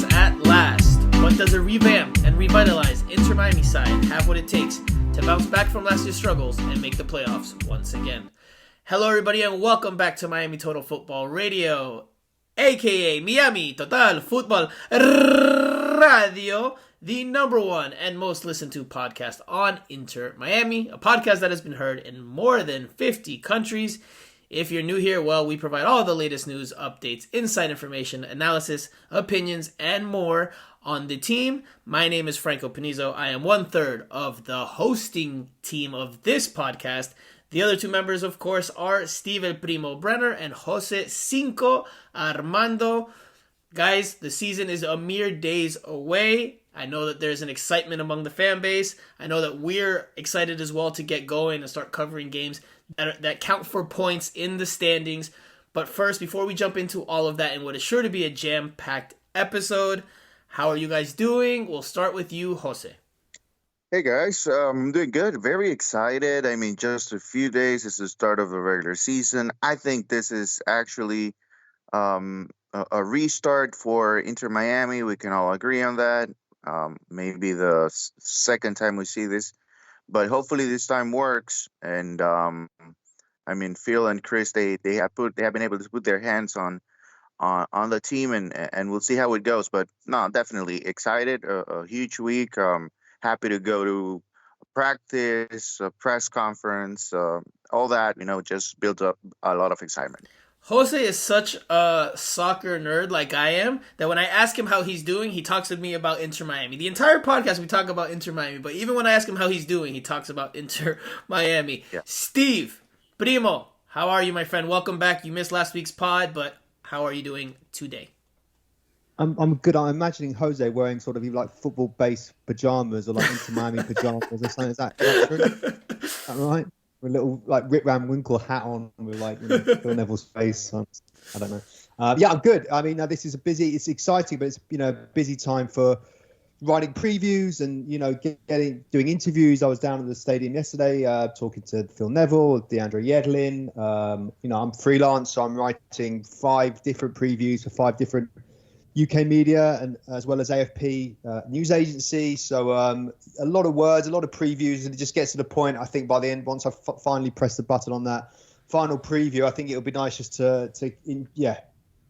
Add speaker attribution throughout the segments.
Speaker 1: success at last. But does a revamped and revitalized Inter Miami side have what it takes to bounce back from last year's struggles and make the playoffs once again? Hello everybody and welcome back to Miami Total Football Radio, aka Miami Total Football Radio, the number one and most listened to podcast on Inter Miami, a podcast that has been heard in more than 50 countries. If you're new here, well, we provide all the latest news, updates, inside information, analysis, opinions, and more on the team. My name is Franco Panizo. I am 1/3 of the hosting team of this podcast. The other two members, of course, are Steve El Primo Brenner and Jose Cinco Armando. Guys, the season is a mere days away. I know that there's an excitement among the fan base. I know that we're excited as well to get going and start covering games that count for points in the standings. But first, before we jump into all of that and what is sure to be a jam-packed episode, how are you guys doing? We'll start with you, Jose.
Speaker 2: Hey guys, I'm doing good. Very excited. I mean, just a few days is the start of the regular season. I think this is actually a restart for Inter Miami. We can all agree on that. Maybe the second time we see this, but hopefully this time works. And I mean, Phil and Chris, they have been able to put their hands on the team, and we'll see how it goes. But no, definitely excited. A huge week. Happy to go to practice, a press conference, all that. Just builds up a lot of excitement.
Speaker 1: Jose is such a soccer nerd like I am that when I ask him how he's doing, he talks to me about Inter Miami. The entire podcast we talk about Inter Miami, but even when I ask him how he's doing, he talks about Inter Miami. Yeah. Steve, Primo, how are you, my friend? Welcome back. You missed last week's pod, but how are you doing today?
Speaker 3: I'm good. I'm imagining Jose wearing sort of like football-based pajamas or like Inter Miami pajamas or something. Is that true? Is that right? With a little like Rip Van Winkle hat on with like Phil Neville's face. I don't know. Yeah, I'm good. I mean, this is it's exciting, but it's busy time for writing previews and doing interviews. I was down at the stadium yesterday talking to Phil Neville, DeAndre Yedlin. I'm freelance, so I'm writing 5 different previews for 5 different UK media and as well as AFP news agency. So a lot of words, a lot of previews, and it just gets to the point. I think by the end, once I finally press the button on that final preview, I think it'll be nice just to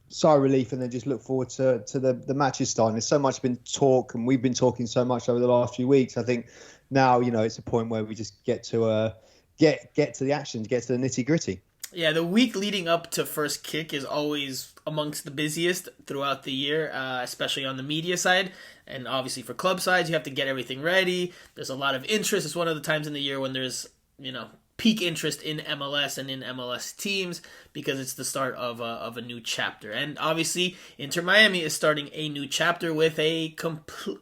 Speaker 3: sigh of relief and then just look forward to the matches starting. There's so much been talk, and we've been talking so much over the last few weeks. I think now it's a point where we just get to get to the action, get to the nitty gritty.
Speaker 1: Yeah, the week leading up to first kick is always amongst the busiest throughout the year, especially on the media side. And obviously for club sides, you have to get everything ready. There's a lot of interest. It's one of the times in the year when there's, peak interest in MLS and in MLS teams because it's the start of a new chapter. And obviously, Inter Miami is starting a new chapter with a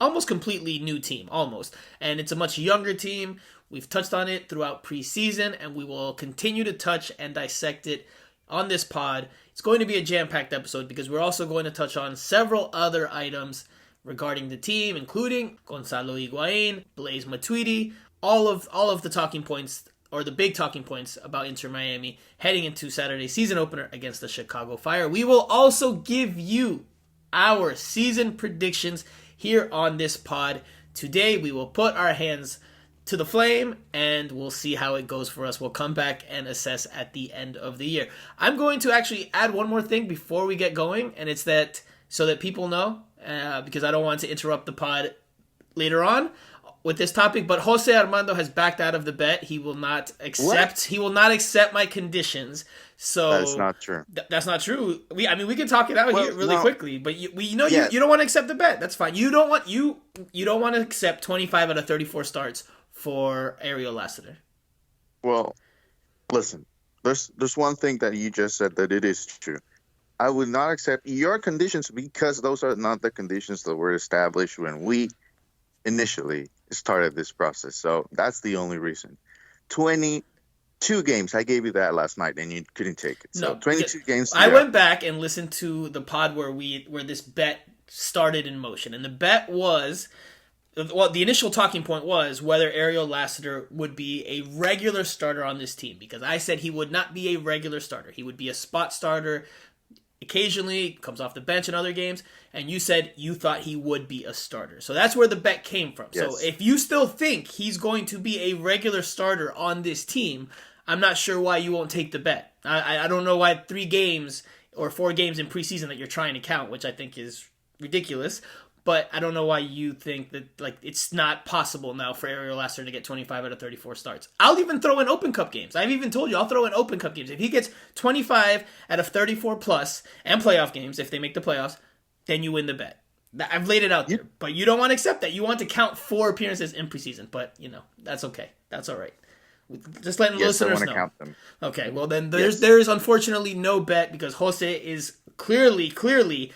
Speaker 1: almost completely new team, almost. And it's a much younger team. We've touched on it throughout preseason, and we will continue to touch and dissect it on this pod. It's going to be a jam-packed episode because we're also going to touch on several other items regarding the team, including Gonzalo Higuain, Blaise Matuidi, all of the talking points, or the big talking points about Inter Miami heading into Saturday's season opener against the Chicago Fire. We will also give you our season predictions here on this pod. Today, we will put our hands to the flame, and we'll see how it goes for us. We'll come back and assess at the end of the year. I'm going to actually add one more thing before we get going, and it's that so that people know, because I don't want to interrupt the pod later on with this topic, but Jose Armando has backed out of the bet. He will not accept. What? He will not accept my conditions. So
Speaker 2: that's not true.
Speaker 1: That's not true. We can talk it out here really quickly, but you don't want to accept the bet. That's fine. You don't want to accept 25 out of 34 starts for Ariel Lassiter.
Speaker 2: Well, listen, there's one thing that you just said that it is true. I would not accept your conditions because those are not the conditions that were established when we initially started this process. So that's the only reason. 22 games. I gave you that last night and you couldn't take it. So 22 games.
Speaker 1: I went back and listened to the pod where this bet started in motion. And the bet was, the initial talking point was whether Ariel Lassiter would be a regular starter on this team. Because I said he would not be a regular starter. He would be a spot starter occasionally, comes off the bench in other games, and you said you thought he would be a starter. So that's where the bet came from.
Speaker 2: Yes.
Speaker 1: So if you still think he's going to be a regular starter on this team, I'm not sure why you won't take the bet. I don't know why 3 games or 4 games in preseason that you're trying to count, which I think is ridiculous. But I don't know why you think that it's not possible now for Ariel Lasser to get 25 out of 34 starts. I'll even throw in Open Cup games. I've even told you I'll throw in Open Cup games. If he gets 25 out of 34 plus and playoff games, if they make the playoffs, then you win the bet. I've laid it out there. But you don't want to accept that. You want to count 4 appearances in preseason. But, that's okay. That's all right. Just letting the listeners know.
Speaker 2: I want to count them.
Speaker 1: Okay, well then there is unfortunately no bet because Jose is clearly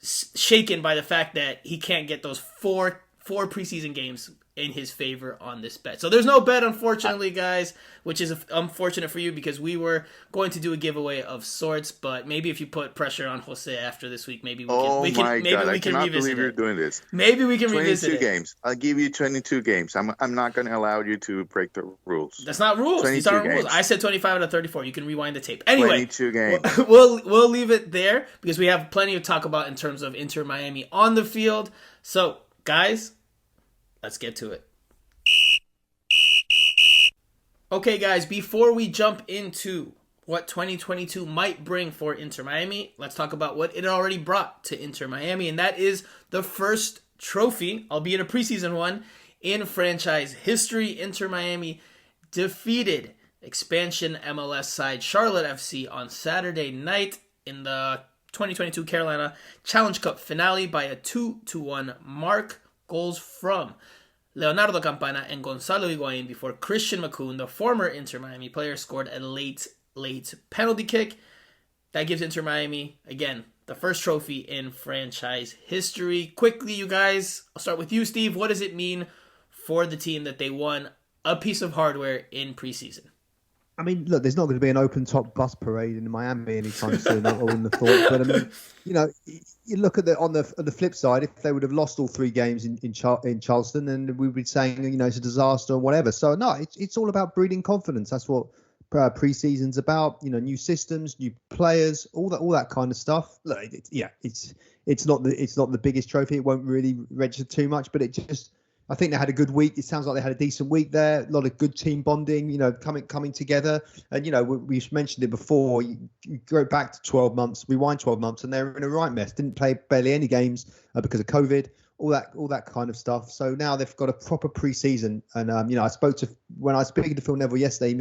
Speaker 1: shaken by the fact that he can't get those four preseason games in his favor on this bet. So there's no bet, unfortunately, guys, which is unfortunate for you because we were going to do a giveaway of sorts, but maybe if you put pressure on Jose after this week, maybe we can
Speaker 2: I cannot believe you're doing this.
Speaker 1: Maybe we can revisit it.
Speaker 2: 22 games. I'll give you 22 games. I'm not going to allow you to break the rules.
Speaker 1: That's not rules. These aren't rules. I said 25 out of 34. You can rewind the tape. Anyway,
Speaker 2: 22 games.
Speaker 1: We'll leave it there because we have plenty to talk about in terms of Inter Miami on the field. So, guys, let's get to it. Okay, guys, before we jump into what 2022 might bring for Inter Miami, let's talk about what it already brought to Inter Miami, and that is the first trophy, albeit a preseason one, in franchise history. Inter Miami defeated expansion MLS side Charlotte FC on Saturday night in the 2022 Carolina Challenge Cup finale by a 2-1 mark. Goals from Leonardo Campana and Gonzalo Higuain before Christian Macoun, the former Inter Miami player, scored a late penalty kick. That gives Inter Miami, again, the first trophy in franchise history. Quickly, you guys, I'll start with you, Steve. What does it mean for the team that they won a piece of hardware in preseason?
Speaker 3: I mean, look, there's not going to be an open-top bus parade in Miami anytime soon. I wouldn't have thought. But I mean, you look at on the flip side, if they would have lost all 3 games in Charleston, then we would be saying, it's a disaster or whatever. So no, it's all about breeding confidence. That's what preseason's about. New systems, new players, all that kind of stuff. Look, it's not the biggest trophy. It won't really register too much, but it just. I think they had a good week. It sounds like they had a decent week there. A lot of good team bonding, coming together. And, we've mentioned it before. You go back to 12 months, rewind 12 months, and they were in a right mess. Didn't play barely any games because of COVID, all that kind of stuff. So now they've got a proper preseason. And, when I was speaking to Phil Neville yesterday,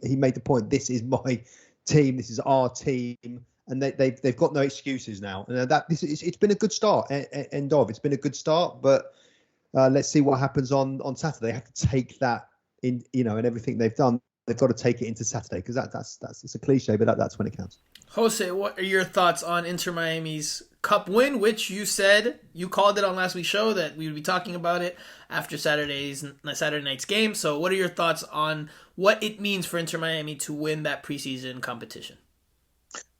Speaker 3: he made the point, this is my team. This is our team. And they've got no excuses now. And it's been a good start. It's been a good start, but let's see what happens on Saturday. They have to take that in, and everything they've done. They've got to take it into Saturday because that's it's a cliche, but that's when it counts.
Speaker 1: Jose, what are your thoughts on Inter Miami's Cup win, which you said you called it on last week's show that we would be talking about it after Saturday night's game. So, what are your thoughts on what it means for Inter Miami to win that preseason competition?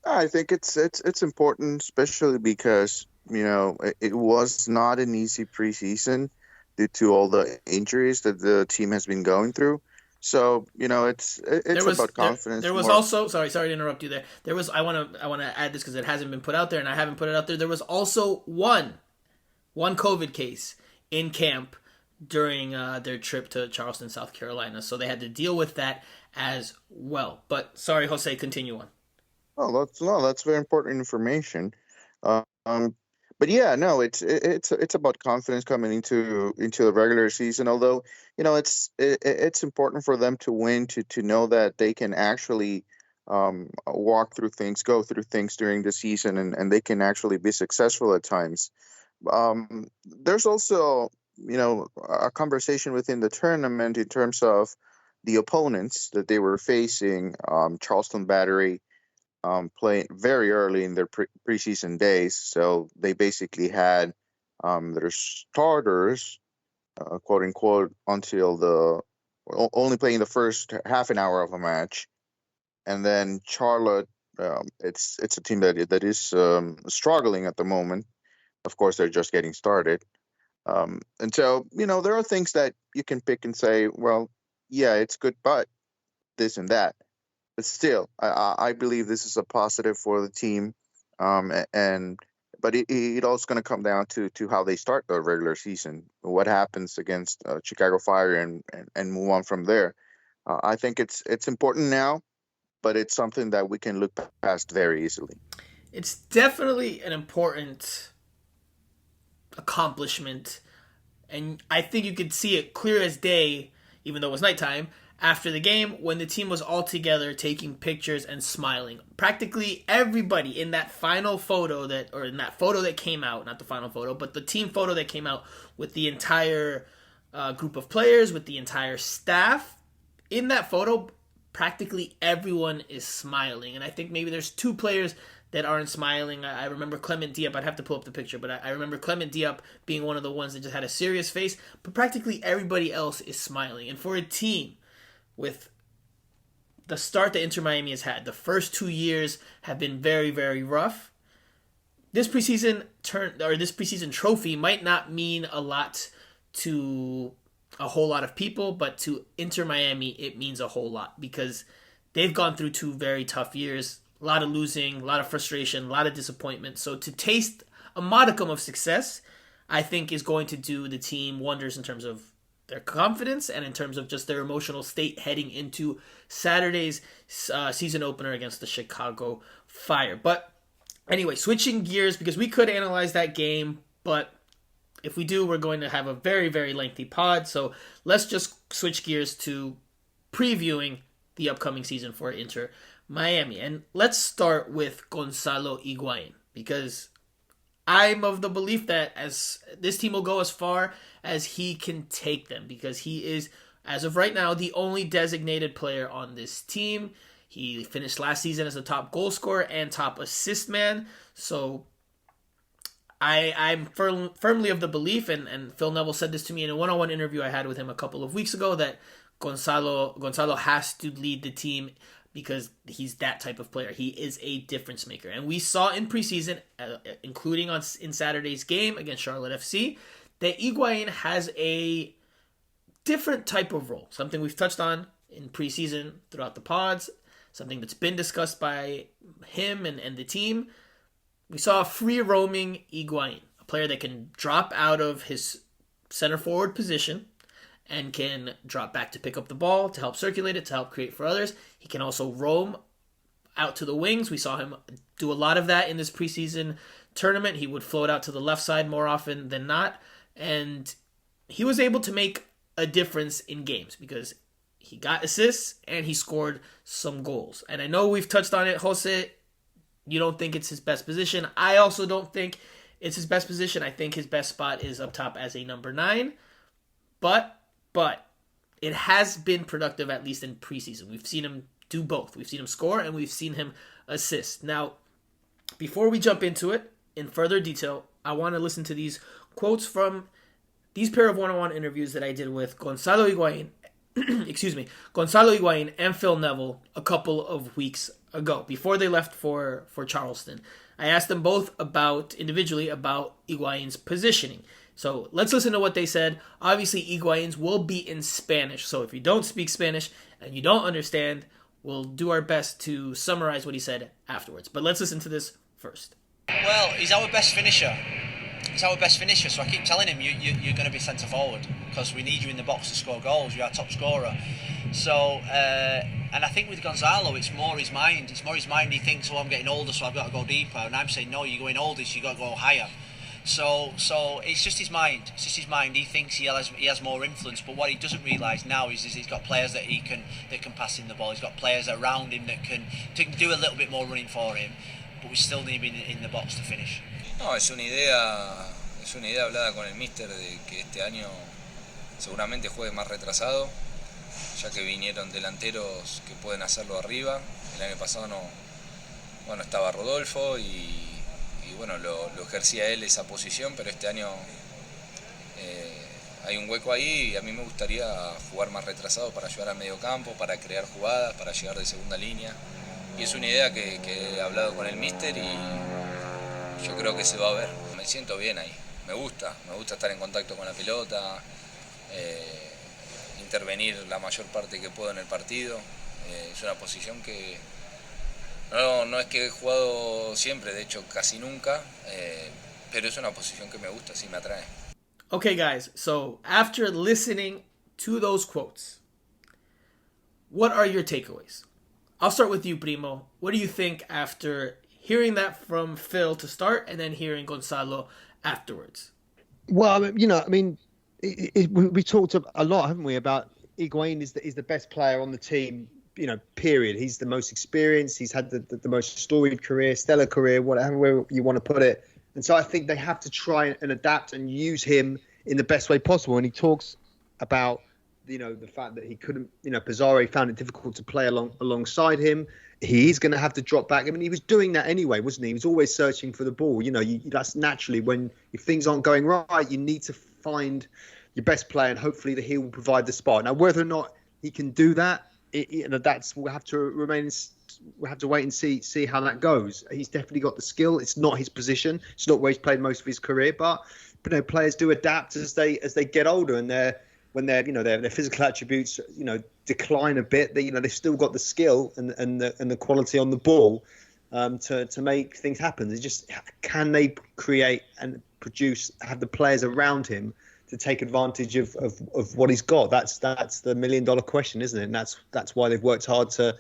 Speaker 2: I think it's important, especially because it was not an easy preseason due to all the injuries that the team has been going through. So, it's about confidence.
Speaker 1: There was also, sorry to interrupt you there. There was, I want to add this because it hasn't been put out there and I haven't put it out there. There was also one COVID case in camp during their trip to Charleston, South Carolina. So they had to deal with that as well. But sorry, Jose, continue on.
Speaker 2: That's very important information. But yeah, no, it's about confidence coming into the regular season. Although it's important for them to win to know that they can actually walk through things, go through things during the season, and they can actually be successful at times. There's also a conversation within the tournament in terms of the opponents that they were facing. Charleston Battery. Playing very early in their preseason days, so they basically had their starters, quote unquote, until only playing the first half an hour of a match, and then Charlotte, it's a team that is struggling at the moment. Of course, they're just getting started, and so there are things that you can pick and say, well, yeah, it's good, but this and that. but still, I believe this is a positive for the team. But it also going to come down to how they start the regular season, what happens against Chicago Fire, and move on from there. I think it's important now, but it's something that we can look past very easily.
Speaker 1: It's definitely an important accomplishment, and I think you could see it clear as day, even though it was nighttime, after the game when the team was all together taking pictures and smiling. Practically everybody in that final photo in that photo that came out, not the final photo, but the team photo that came out with the entire group of players, with the entire staff, in that photo, practically everyone is smiling. And I think maybe there's two players that aren't smiling. I remember Clement Diop. I'd have to pull up the picture, but I remember Clement Diop being one of the ones that just had a serious face. But practically everybody else is smiling. And for a team with the start that Inter Miami has had, the first 2 years have been very, very rough. This preseason trophy might not mean a lot to a whole lot of people, but to Inter Miami, it means a whole lot because they've gone through 2 very tough years. A lot of losing, a lot of frustration, a lot of disappointment. So to taste a modicum of success, I think is going to do the team wonders in terms of their confidence and in terms of just their emotional state heading into Saturday's season opener against the Chicago Fire. But anyway, switching gears, because we could analyze that game, but if we do, we're going to have a very, very lengthy pod. So let's just switch gears to previewing the upcoming season for Inter Miami. And let's start with Gonzalo Higuain, because I'm of the belief that as this team will go as far as he can take them, because he is, as of right now, the only designated player on this team. He finished last season as the top goal scorer and top assist man. So I'm firmly of the belief, and Phil Neville said this to me in a one-on-one interview I had with him a couple of weeks ago, that Gonzalo has to lead the team because he's that type of player. He is a difference maker. And we saw in preseason, including in Saturday's game against Charlotte FC, that Higuain has a different type of role. Something we've touched on in preseason throughout the pods, something that's been discussed by him and the team. We saw a free-roaming Higuain, a player that can drop out of his center forward position and can drop back to pick up the ball, to help circulate it, to help create for others. He can also roam out to the wings. We saw him do a lot of that in this preseason tournament. He would float out to the left side more often than not. And he was able to make a difference in games because he got assists and he scored some goals. And I know we've touched on it, Jose. You don't think it's his best position. I also don't think it's his best position. I think his best spot is up top as a number 9. But it has been productive, at least in preseason. We've seen him do both. We've seen him score and we've seen him assist. Now, before we jump into it in further detail, I want to listen to these quotes from these pair of one-on-one interviews that I did with Gonzalo Higuain, Gonzalo Higuain and Phil Neville a couple of weeks ago, before they left for Charleston. I asked them both individually about Higuain's positioning. So let's listen to what they said. Obviously, Higuain's will be in Spanish, so if you don't speak Spanish and you don't understand, we'll do our best to summarize what he said afterwards. But let's listen to this first.
Speaker 4: Well, he's our best finisher. So I keep telling him, you're going to be centre forward because we need you in the box to score goals. You're our top scorer. So, and I think with Gonzalo, it's more his mind. He thinks, I'm getting older, so I've got to go deeper. And I'm saying, no, you're going older, so you've got to go higher. So it's just his mind. He thinks he has more influence, but what he doesn't realise now is he's got players that can pass him the ball. He's got players around him that can do a little bit more running for him, but we still need him in the box to finish.
Speaker 5: No, es una idea hablada con el míster de que este año seguramente juegue más retrasado, ya que vinieron delanteros que pueden hacerlo arriba. El año pasado estaba Rodolfo y bueno, lo ejercía él esa posición, pero este año hay un hueco ahí y a mí me gustaría jugar más retrasado para ayudar al medio campo, para crear jugadas, para llegar de segunda línea. Y es una idea que he hablado con el míster y yo creo que se va a ver. Me siento bien ahí, me gusta estar en contacto con la pelota, intervenir la mayor parte que puedo en el partido. Es una posición que no es que he jugado siempre, de hecho casi nunca, pero es una posición que me gusta, sí me atrae.
Speaker 1: Okay, guys, so after listening to those quotes, what are your takeaways? I'll start with you, Primo. What do you think after hearing that from Phil to start and then hearing Gonzalo afterwards?
Speaker 3: Well, we talked a lot, haven't we, about Higuain is the best player on the team, period. He's the most experienced. He's had the most storied career, stellar career, whatever you want to put it. And so I think they have to try and adapt and use him in the best way possible. And he talks about, the fact that he couldn't, Pizarro found it difficult to play alongside him. He's going to have to drop back. I mean, he was doing that anyway, wasn't he? He was always searching for the ball. That's naturally if things aren't going right, you need to find your best player, and hopefully he will provide the spot. Now, whether or not he can do that, we'll have to wait and see how that goes. He's definitely got the skill. It's not his position. It's not where he's played most of his career. But players do adapt as they get older, and when their physical attributes decline a bit. They've still got the skill and the quality on the ball to make things happen. They just, can they create and have the players around him to take advantage of what he's got? That's the $1 million question, isn't it? And that's why they've worked hard to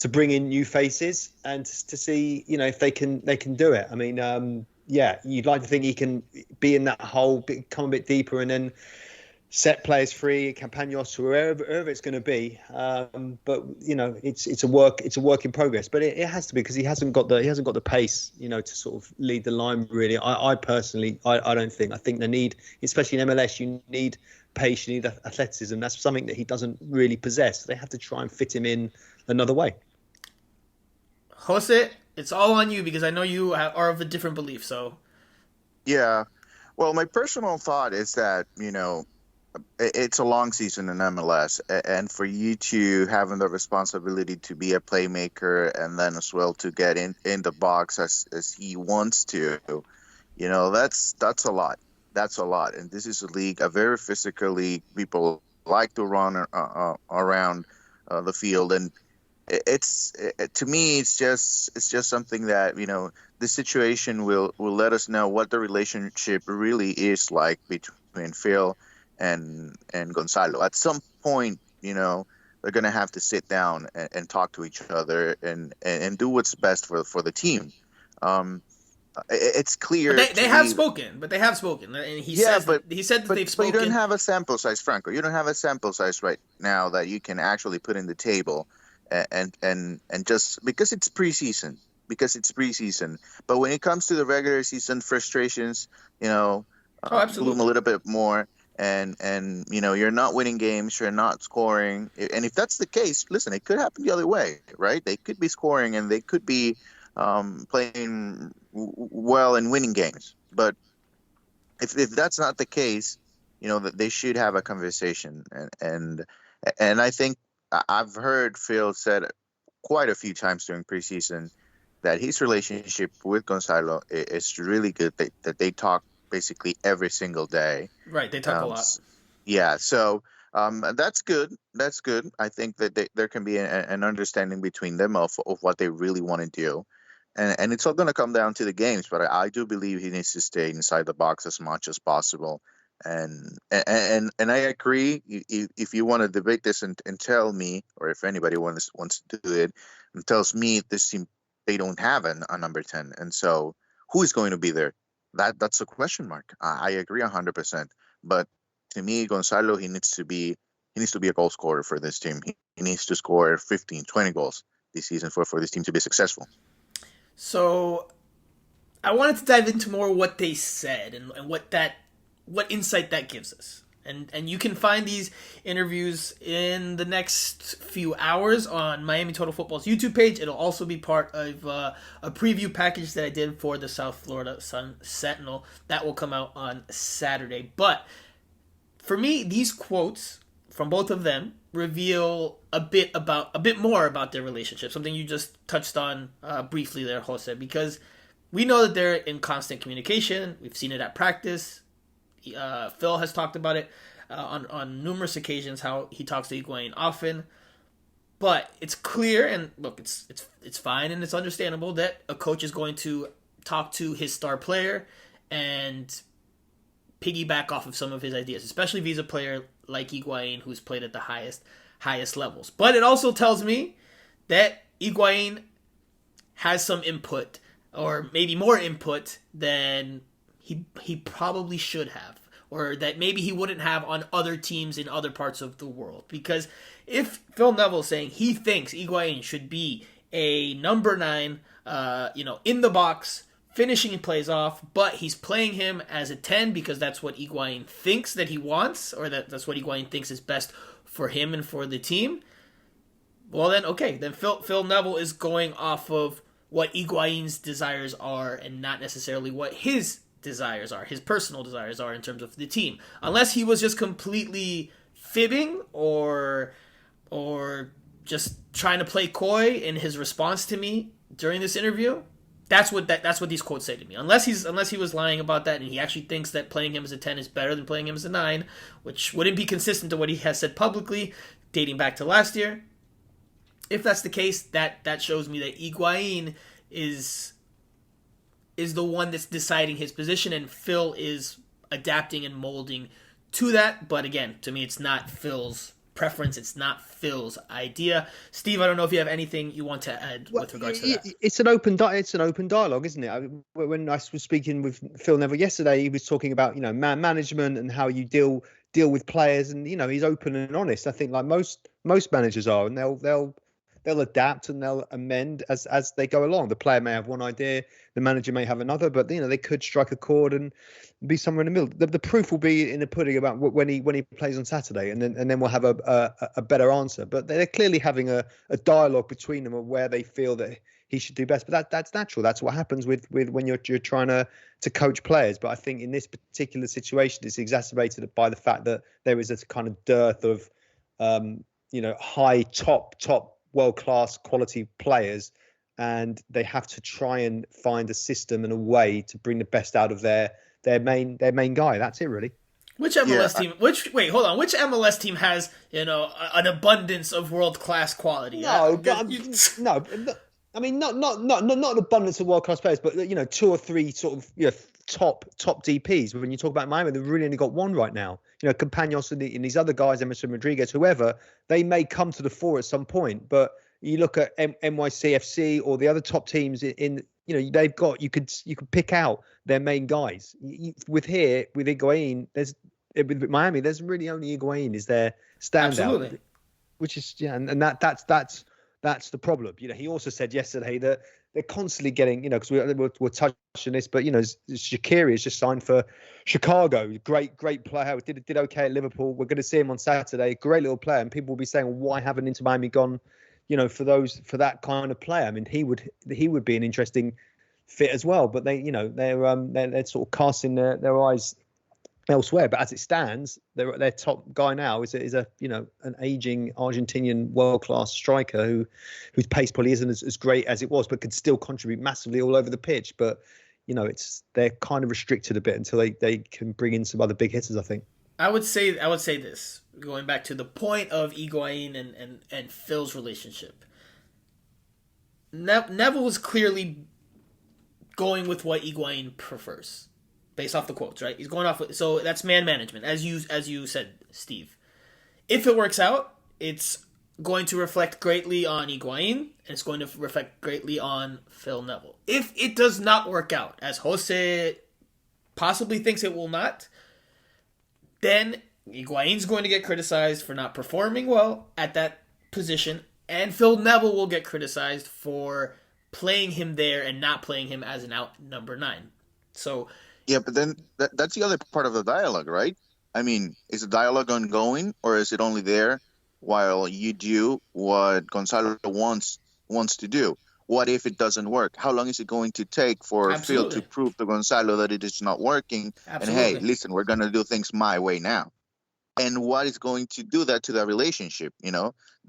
Speaker 3: bring in new faces and to see if they can do it. I mean, you'd like to think he can be in that hole, come a bit deeper, and then set players free, Campaños, wherever it's going to be. But it's a work in progress. But it has to be, because he hasn't got the pace, to sort of lead the line. Really, I personally, I don't think. I think they need, especially in MLS, you need pace, you need athleticism. That's something that he doesn't really possess. They have to try and fit him in another way.
Speaker 1: Jose, it's all on you, because I know you are of a different belief. So,
Speaker 2: yeah. Well, my personal thought is that it's a long season in MLS, and for you to having the responsibility to be a playmaker and then as well to get in the box as he wants to, that's a lot. That's a lot. And this is a very physical league. People like to run around the field, and to me, it's just something that this situation will let us know what the relationship really is like between Phil and Gonzalo. At some point, they're going to have to sit down and talk to each other and do what's best for the team. It's clear.
Speaker 1: But they have spoken. And he said that they've spoken.
Speaker 2: But you don't have a sample size, Franco. You don't have a sample size right now that you can actually put in the table and just because it's preseason. But when it comes to the regular season, frustrations, bloom a little bit more. And you're not winning games, you're not scoring. And if that's the case, listen, it could happen the other way, right? They could be scoring and they could be playing well and winning games. But if that's not the case, that they should have a conversation. And I think I've heard Phil said quite a few times during preseason that his relationship with Gonzalo is really good, that they talk basically every single day.
Speaker 1: Right, they talk a lot.
Speaker 2: Yeah, so that's good. That's good. I think that there can be an understanding between them of what they really want to do. And it's all going to come down to the games, but I do believe he needs to stay inside the box as much as possible. And I agree. If you want to debate this and tell me, or if anybody wants to do it, and tells me this team, they don't have a number 10. And so who is going to be there? That's a question mark. I agree 100%. But to me, Gonzalo, he needs to be a goal scorer for this team. He needs to score 15, 20 goals this season for this team to be successful.
Speaker 1: So I wanted to dive into more what they said and what insight that gives us. And you can find these interviews in the next few hours on Miami Total Football's YouTube page. It'll also be part of a preview package that I did for the South Florida Sun Sentinel. That will come out on Saturday. But for me, these quotes from both of them reveal a bit more about their relationship. Something you just touched on briefly there, Jose, because we know that they're in constant communication. We've seen it at practice. Phil has talked about it on numerous occasions, how he talks to Higuain often. But it's clear, and look, it's fine and it's understandable that a coach is going to talk to his star player and piggyback off of some of his ideas, especially if he's a player like Higuain who's played at the highest levels. But it also tells me that Higuain has some input, or maybe more input than he probably should have, or that maybe he wouldn't have on other teams in other parts of the world. Because if Phil Neville is saying he thinks Higuain should be a number 9, in the box, finishing plays off, but he's playing him as a 10 because that's what Higuain thinks that he wants, or that's what Higuain thinks is best for him and for the team, well then, okay, then Phil Neville is going off of what Higuain's desires are and not necessarily what his desires are, his personal desires are in terms of the team. Unless he was just completely fibbing or just trying to play coy in his response to me during this interview. That's what these quotes say to me. Unless he was lying about that and he actually thinks that playing him as a 10 is better than playing him as a 9, which wouldn't be consistent to what he has said publicly dating back to last year. If that's the case, that shows me that Higuain is the one that's deciding his position, and Phil is adapting and molding to that. But again, to me, it's not Phil's preference. It's not Phil's idea. Steve, I don't know if you have anything you want to add with regards to that.
Speaker 3: It's an open dialogue, isn't it? When I was speaking with Phil Neville yesterday, he was talking about man management and how you deal with players, and he's open and honest. I think like most managers are, and they'll adapt and they'll amend as they go along. The player may have one idea, the manager may have another, but they could strike a chord and be somewhere in the middle. The proof will be in the pudding about when he plays on Saturday, and then we'll have a better answer. But they're clearly having a dialogue between them of where they feel that he should do best. But that's natural. That's what happens with when you're trying to coach players. But I think in this particular situation, it's exacerbated by the fact that there is a kind of dearth of high top world-class quality players, and they have to try and find a system and a way to bring the best out of their main guy. That's it, really.
Speaker 1: Which MLS team? Which MLS team has an abundance of world-class quality?
Speaker 3: No. I mean, not an abundance of world-class players, but 2 or 3 sort of top DPs. When you talk about Miami, they've really only got one right now. Campaños and these other guys, Emerson Rodriguez, whoever, they may come to the fore at some point. But you look at NYCFC or the other top teams they've got, you could pick out their main guys. With Higuain, with Miami, there's really only Higuain is their standout.
Speaker 1: Absolutely. Which is
Speaker 3: and that's the problem. He also said yesterday that they're constantly getting, because we're touching this, but Shaqiri has just signed for Chicago. Great player. Did okay at Liverpool. We're going to see him on Saturday. Great little player, and people will be saying, well, why haven't Inter Miami gone, for that kind of player? I mean, he would be an interesting fit as well. But they're sort of casting their eyes elsewhere. But as it stands, their top guy now is an aging Argentinian world-class striker whose pace probably isn't as great as it was, but could still contribute massively all over the pitch. But they're kind of restricted a bit until they can bring in some other big hitters, I think.
Speaker 1: I would say this, going back to the point of Higuain and Phil's relationship. Neville is clearly going with what Higuain prefers. Based off the quotes, right? He's going off with, so that's man management, as you said, Steve. If it works out, it's going to reflect greatly on Higuain, and it's going to reflect greatly on Phil Neville. If it does not work out, as Jose possibly thinks it will not, then Higuain's going to get criticized for not performing well at that position, and Phil Neville will get criticized for playing him there and not playing him as an out number 9. So.
Speaker 2: Yeah, but then that's the other part of the dialogue, right? I mean, is the dialogue ongoing, or is it only there while you do what Gonzalo wants to do? What if it doesn't work? How long is it going to take for Phil to prove to Gonzalo that it is not working? Absolutely. And hey, listen, we're going to do things my way now. And what is going to do that to the relationship?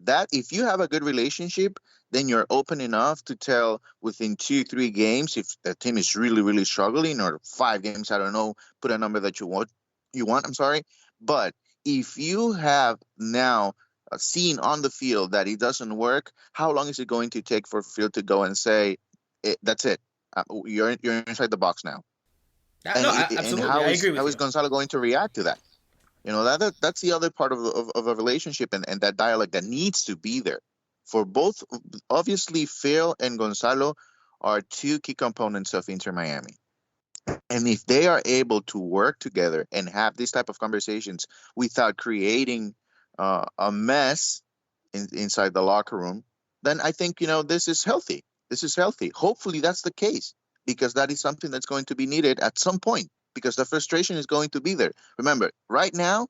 Speaker 2: That if you have a good relationship, then you're open enough to tell within 2-3 games if the team is really, really struggling, or 5 games, I don't know, put a number that you want, I'm sorry. But if you have now seen on the field that it doesn't work, how long is it going to take for Phil to go and say, "That's it, you're inside the box now"? And
Speaker 1: No,
Speaker 2: and
Speaker 1: absolutely. I agree with
Speaker 2: how is
Speaker 1: you.
Speaker 2: Gonzalo going to react to that? That's the other part of a relationship and that dialogue that needs to be there for both. Obviously, Phil and Gonzalo are two key components of Inter Miami. And if they are able to work together and have these type of conversations without creating a mess inside the locker room, then I think this is healthy. This is healthy. Hopefully, that's the case because that is something that's going to be needed at some point because the frustration is going to be there. Remember, right now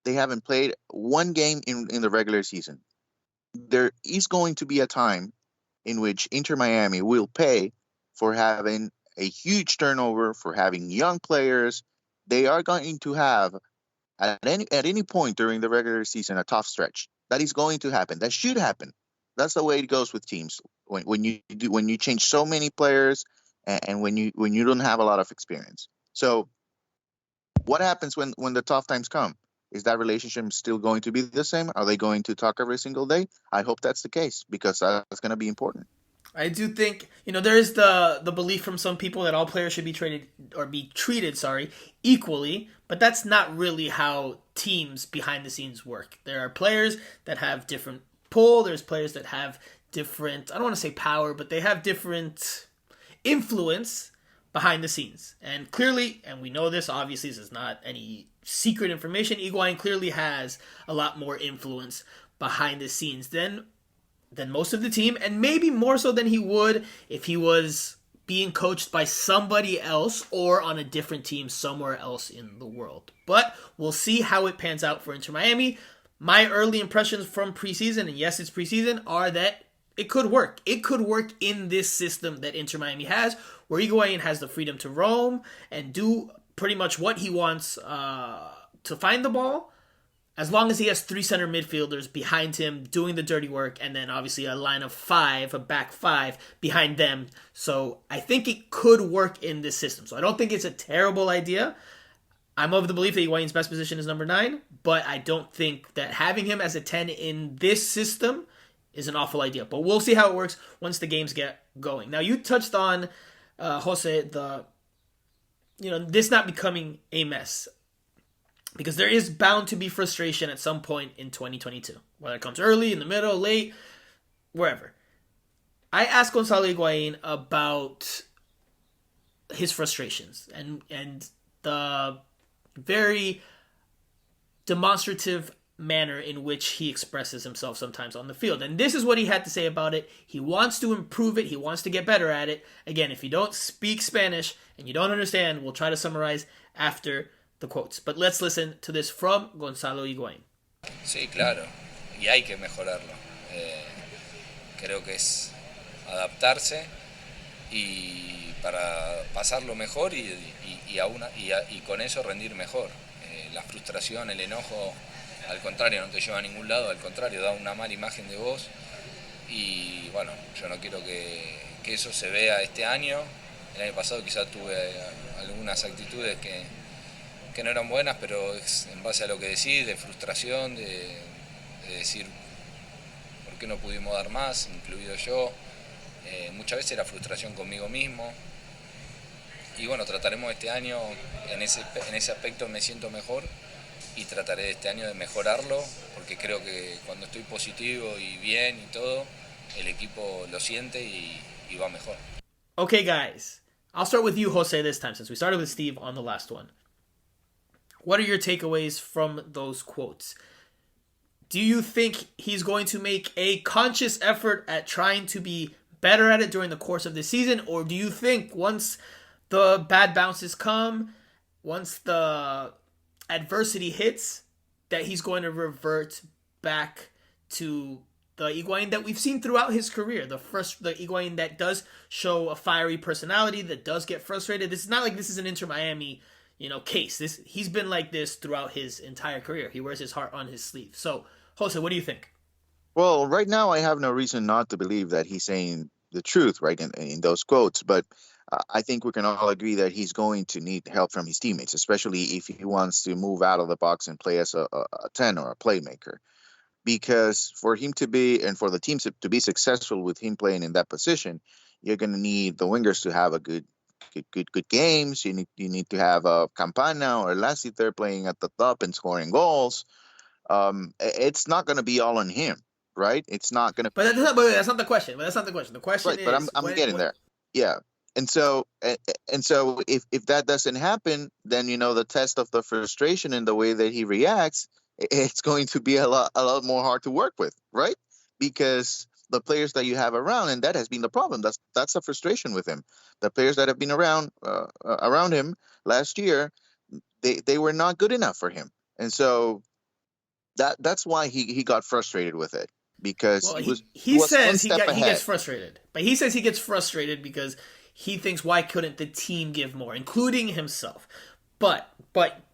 Speaker 2: they haven't played one game in the regular season. There is going to be a time in which Inter Miami will pay for having a huge turnover, for having young players. They are going to have at any point during the regular season a tough stretch. That is going to happen. That should happen. That's the way it goes with teams when you change so many players and when you don't have a lot of experience. So what happens when the tough times come? Is that relationship still going to be the same? Are they going to talk every single day? I hope that's the case because that's going to be important.
Speaker 1: I do think there is the belief from some people that all players should be treated equally, but that's not really how teams behind the scenes work. There are players that have different pull. There's players that have different, I don't want to say power, but they have different influence behind the scenes. And clearly, and we know this, obviously this is not any secret information, Higuain clearly has a lot more influence behind the scenes than most of the team, and maybe more so than he would if he was being coached by somebody else or on a different team somewhere else in the world. But we'll see how it pans out for Inter Miami. My early impressions from preseason, and yes, it's preseason, are that it could work. It could work in this system that Inter Miami has, where Higuain has the freedom to roam and do pretty much what he wants to find the ball, as long as he has three center midfielders behind him doing the dirty work, and then obviously a line of five, a back five behind them. So I think it could work in this system. So I don't think it's a terrible idea. I'm of the belief that Higuain's best position is number 9, but I don't think that having him as a 10 in this system is an awful idea. But we'll see how it works once the games get going. Now, you touched on, Jose, this not becoming a mess. Because there is bound to be frustration at some point in 2022. Whether it comes early, in the middle, late, wherever. I asked Gonzalo Higuain about his frustrations and the very demonstrative manner in which he expresses himself sometimes on the field. And this is what he had to say about it. He wants to improve it. He wants to get better at it. Again, if you don't speak Spanish and you don't understand, we'll try to summarize after the quotes. But let's listen to this from Gonzalo Higuain.
Speaker 5: Sí, claro, y hay que mejorarlo. Creo que es adaptarse y para pasarlo mejor y con eso rendir mejor. La frustración, el enojo, al contrario, no te lleva a ningún lado, al contrario, da una mala imagen de vos. Y bueno, yo no quiero que eso se vea este año. El año pasado quizás tuve algunas actitudes que no eran buenas, pero es en base a lo que decís, de frustración, de decir por qué no pudimos dar más, incluido yo. Muchas veces era frustración conmigo mismo. Y bueno, trataremos este año, en ese aspecto me siento mejor y trataré este año de mejorarlo, porque creo que cuando estoy positivo y bien y todo, el equipo lo siente y va mejor.
Speaker 1: Okay, guys, I'll start with you, Jose, this time, since we started with Steve on the last one. What are your takeaways from those quotes? Do you think he's going to make a conscious effort at trying to be better at it during the course of the season? Or do you think once the bad bounces come, once the adversity hits, that he's going to revert back to the Higuain that we've seen throughout his career? The Higuain that does show a fiery personality, that does get frustrated. This is not like this is an Inter Miami case. He's been like this throughout his entire career. He wears his heart on his sleeve. So, Jose, what do you think?
Speaker 2: Well, right now I have no reason not to believe that he's saying the truth, right, in those quotes. But I think we can all agree that he's going to need help from his teammates, especially if he wants to move out of the box and play as a 10 or a playmaker. because for him to be and for the team to be successful with him playing in that position, you're going to need the wingers to have a good games. You need to have Campana or Lassiter playing at the top and scoring goals. It's not going to be all on him, right? It's not going to.
Speaker 1: But that's not the question. The question
Speaker 2: right,
Speaker 1: is.
Speaker 2: But I'm getting there. Yeah. And so if that doesn't happen, then the test of the frustration and the way that he reacts, it's going to be a lot more hard to work with, right? Because the players that you have around, and that has been the problem. That's the frustration with him. The players that have been around him last year, they were not good enough for him, and so that's why he got frustrated with it, because
Speaker 1: he says he gets frustrated, but he says he gets frustrated because he thinks, why couldn't the team give more, including himself? But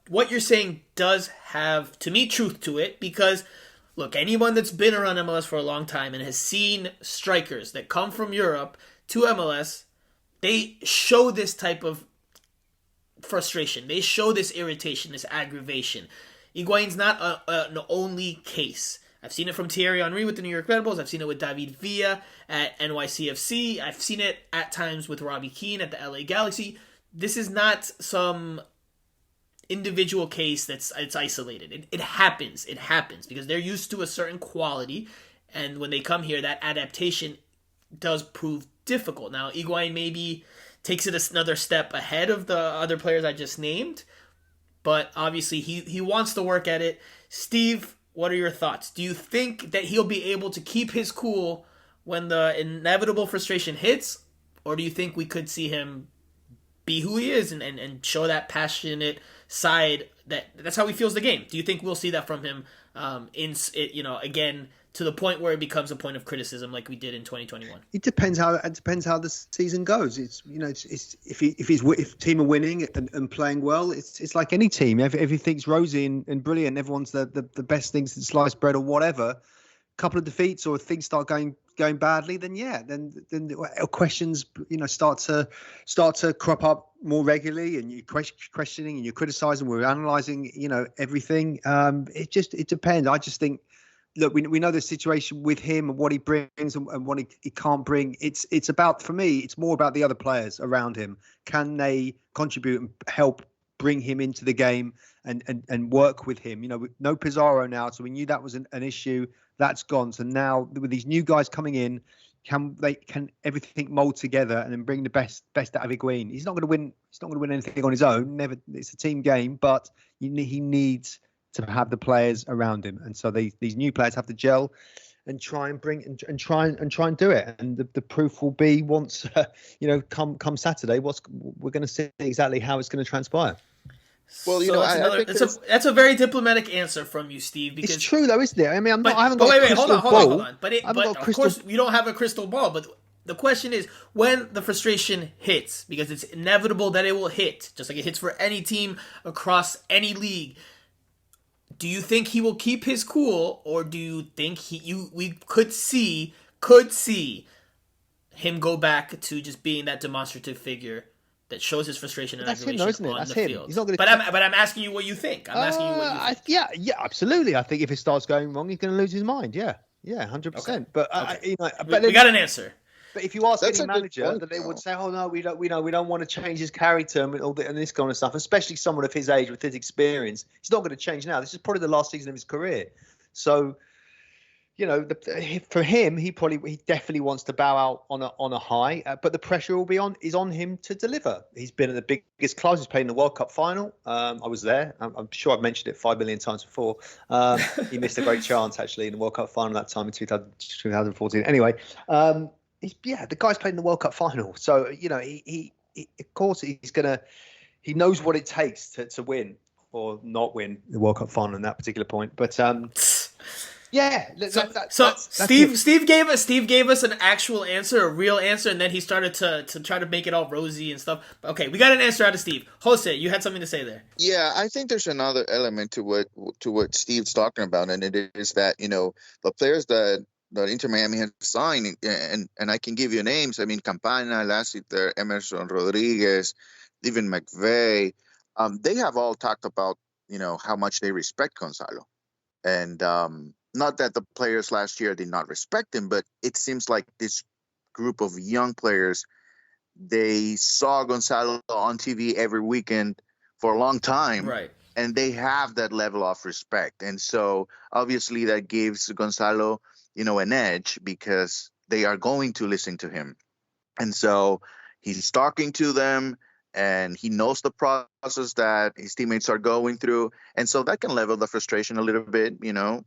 Speaker 1: what you're saying does have, to me, truth to it, because look, anyone that's been around MLS for a long time and has seen strikers that come from Europe to MLS, they show this type of frustration. They show this irritation, this aggravation. Higuain's not an only case. I've seen it from Thierry Henry with the New York Red Bulls. I've seen it with David Villa at NYCFC. I've seen it at times with Robbie Keane at the LA Galaxy. This is not some individual case it's isolated. It happens. It happens because they're used to a certain quality, and when they come here, that adaptation does prove difficult. Now, Higuain maybe takes it another step ahead of the other players I just named, but obviously he wants to work at it. Steve, what are your thoughts? Do you think that he'll be able to keep his cool when the inevitable frustration hits, or do you think we could see him be who he is and show that passionate side that's how he feels the game? Do you think we'll see that from him again, to the point where it becomes a point of criticism like we did in 2021?
Speaker 6: It depends how the season goes. It's if team are winning and playing well, it's like any team. Everything's rosy and brilliant. Everyone's the best things since sliced bread or whatever. Couple of defeats or things start going badly, then questions start to crop up more regularly, and you're questioning and you're criticizing. We're analyzing everything. It depends. I just think, look, we know the situation with him and what he brings and what he can't bring. It's about, for me, it's more about the other players around him. Can they contribute and help bring him into the game and work with him? No Pizarro now, so we knew that was an issue. That's gone. So now with these new guys coming in, can everything mold together and then bring the best out of Higuain? He's not going to win. He's not going to win anything on his own. Never. It's a team game, but he needs to have the players around him, and so these new players have to gel and try and try and do it. And the proof will be once come Saturday. We're going to see exactly how it's going to transpire.
Speaker 2: Well,
Speaker 1: that's a very diplomatic answer from you, Steve. Because
Speaker 6: it's true, though, isn't it? I mean, I haven't
Speaker 1: got
Speaker 6: a crystal ball.
Speaker 1: Hold on. But of course, you don't have a crystal ball. But the question is, when the frustration hits, because it's inevitable that it will hit, just like it hits for any team across any league. Do you think he will keep his cool, or do you think we could see him go back to just being that demonstrative figure that shows his frustration and aggravation on the field? He's not gonna... But I'm asking you what you think.
Speaker 6: Yeah, absolutely. I think if it starts going wrong, he's going to lose his mind. Yeah, 100%.
Speaker 1: Okay.
Speaker 6: But
Speaker 1: we got an answer.
Speaker 6: But if you ask any manager, that they would say, "Oh no, we don't want to change his character and this kind of stuff." Especially someone of his age with his experience, he's not going to change now. This is probably the last season of his career. So, for him, he definitely wants to bow out on a high. But the pressure is on him to deliver. He's been at the biggest clubs. He's played in the World Cup final. I was there. I'm sure I've mentioned it 5 million times before. He missed a great chance actually in the World Cup final that time in 2014. Anyway. The guy's played in the World Cup final, so he of course he knows what it takes to win or not win the World Cup final in that particular point. But
Speaker 1: Steve gave us an actual answer, a real answer, and then he started to try to make it all rosy and stuff. Okay, we got an answer out of Steve. Jose, you had something to say there.
Speaker 2: Yeah, I think there's another element to what Steve's talking about, and it is that the players that Inter Miami has signed, and I can give you names. I mean, Campana, Lassiter, Emerson Rodriguez, even McVeigh. They have all talked about how much they respect Gonzalo, and not that the players last year did not respect him, but it seems like this group of young players, they saw Gonzalo on TV every weekend for a long time,
Speaker 1: Right.
Speaker 2: and they have that level of respect. And so obviously that gives Gonzalo, an edge because they are going to listen to him. And so he's talking to them, and he knows the process that his teammates are going through. And so that can level the frustration a little bit. We don't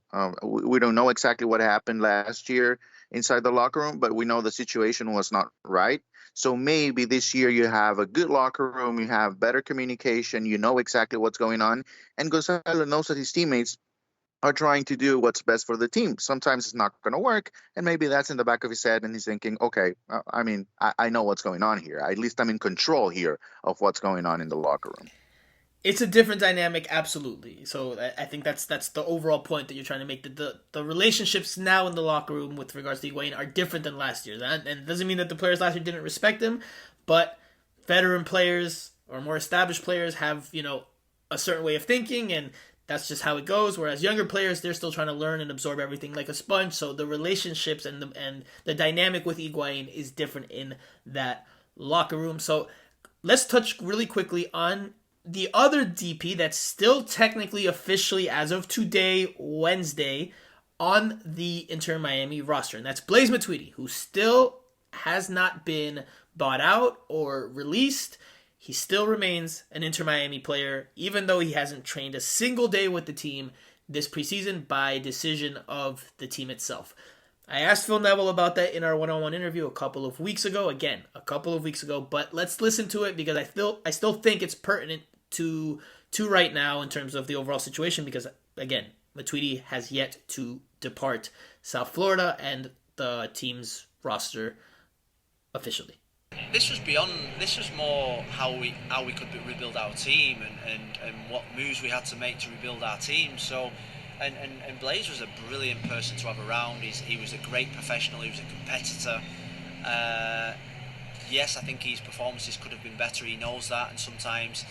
Speaker 2: know exactly what happened last year inside the locker room, but we know the situation was not right. So maybe this year you have a good locker room, you have better communication, you know exactly what's going on. And Gonzalo knows that his teammates are trying to do what's best for the team. Sometimes it's not going to work, and maybe that's in the back of his head, and he's thinking, okay, I know what's going on here. At least I'm in control here of what's going on in the locker room.
Speaker 1: It's a different dynamic, absolutely. So I think that's the overall point that you're trying to make. The relationships now in the locker room with regards to Higuain are different than last year. And it doesn't mean that the players last year didn't respect him, but veteran players or more established players have, a certain way of thinking, and that's just how it goes. Whereas younger players, they're still trying to learn and absorb everything like a sponge. So the relationships and the dynamic with Higuain is different in that locker room. So let's touch really quickly on the other DP that's still technically officially, as of today, Wednesday, on the Inter Miami roster. And that's Blaise Matuidi, who still has not been bought out or released. He still remains an Inter Miami player, even though he hasn't trained a single day with the team this preseason by decision of the team itself. I asked Phil Neville about that in our one-on-one interview a couple of weeks ago, but let's listen to it because I still think it's pertinent to right now in terms of the overall situation because, again, Matuidi has yet to depart South Florida and the team's roster officially.
Speaker 4: This was more how we could rebuild our team and what moves we had to make to rebuild our team. So and Blaise was a brilliant person to have around. He was a great professional, he was a competitor. Yes, I think his performances could have been better, he knows that, and sometimes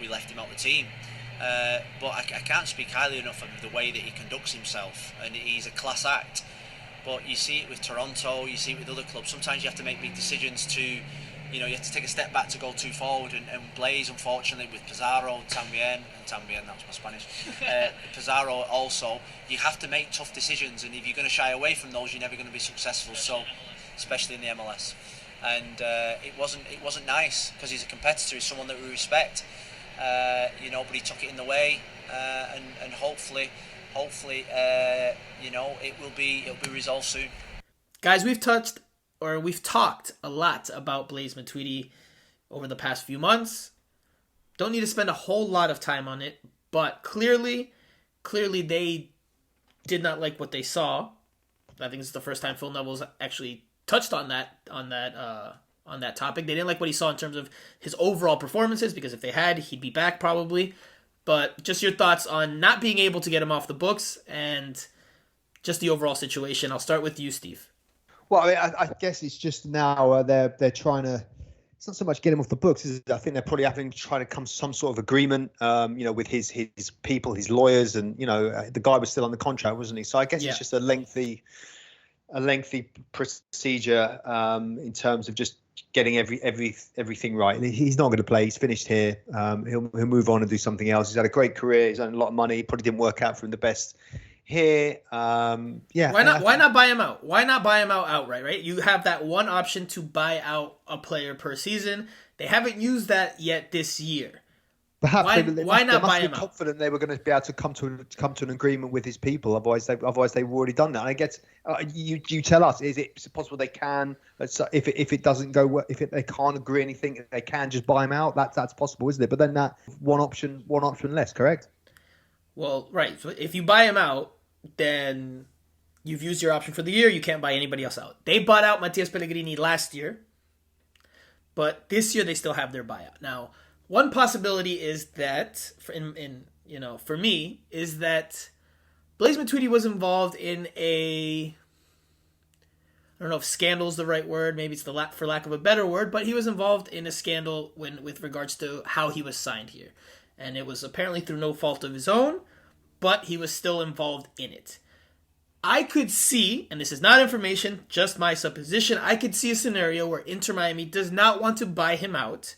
Speaker 4: we left him out the team. But I can't speak highly enough of the way that he conducts himself, and he's a class act. But you see it with Toronto, you see it with other clubs. Sometimes you have to make big decisions you have to take a step back to go too forward. And Blaise, unfortunately, with Pizarro, Tambien, that was my Spanish, Pizarro also, you have to make tough decisions. And if you're going to shy away from those, you're never going to be successful. So, especially in the MLS. And it wasn't nice because he's a competitor, he's someone that we respect. But he took it in the way, and hopefully, it'll be resolved soon.
Speaker 1: Guys, we've talked a lot about Blaise Matuidi over the past few months. Don't need to spend a whole lot of time on it, but clearly they did not like what they saw. I think it's the first time Phil Neville's actually touched on that topic. They didn't like what he saw in terms of his overall performances, because if they had, he'd be back probably. But just your thoughts on not being able to get him off the books and just the overall situation. I'll start with you, Steve.
Speaker 3: Well, I guess it's just now they're trying to. It's not so much get him off the books. Is it? I think they're probably having to try to come to some sort of agreement. With his people, his lawyers, and the guy was still on the contract, wasn't he? So I guess it's just a lengthy procedure in terms of just getting everything right. He's not going to play. He's finished here. He'll move on and do something else. He's had a great career. He's earned a lot of money. Probably didn't work out for him the best here. Why
Speaker 1: not buy him out? Why not buy him out outright? Right? You have that one option to buy out a player per season. They haven't used that yet this year.
Speaker 3: Perhaps
Speaker 1: why not buy him out?
Speaker 3: They must be confident they were going to be able to come to an agreement with his people. Otherwise they've already done that. And I guess you tell us: is it possible they can? If it doesn't go well, if they can't agree anything, they can just buy him out. That's possible, isn't it? But then that one option less, correct?
Speaker 1: Well, right. So if you buy him out, then you've used your option for the year. You can't buy anybody else out. They bought out Matias Pellegrini last year, but this year they still have their buyout. Now, one possibility is that, for me, is that Blaise Matuidi was involved in I don't know if scandal is the right word, maybe it's for lack of a better word, but he was involved in a scandal with regards to how he was signed here. And it was apparently through no fault of his own, but he was still involved in it. I could see, and this is not information, just my supposition, I could see a scenario where Inter Miami does not want to buy him out.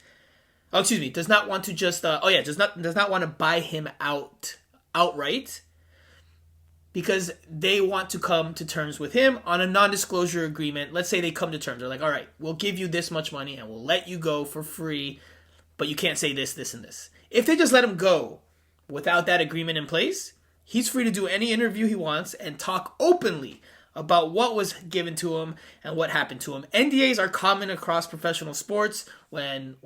Speaker 1: Does not want to just, does not want to buy him out outright, because they want to come to terms with him on a non-disclosure agreement. Let's say they come to terms. They're like, all right, we'll give you this much money and we'll let you go for free, but you can't say this, this, and this. If they just let him go without that agreement in place, he's free to do any interview he wants and talk openly about what was given to him and what happened to him. NDAs are common across professional sports when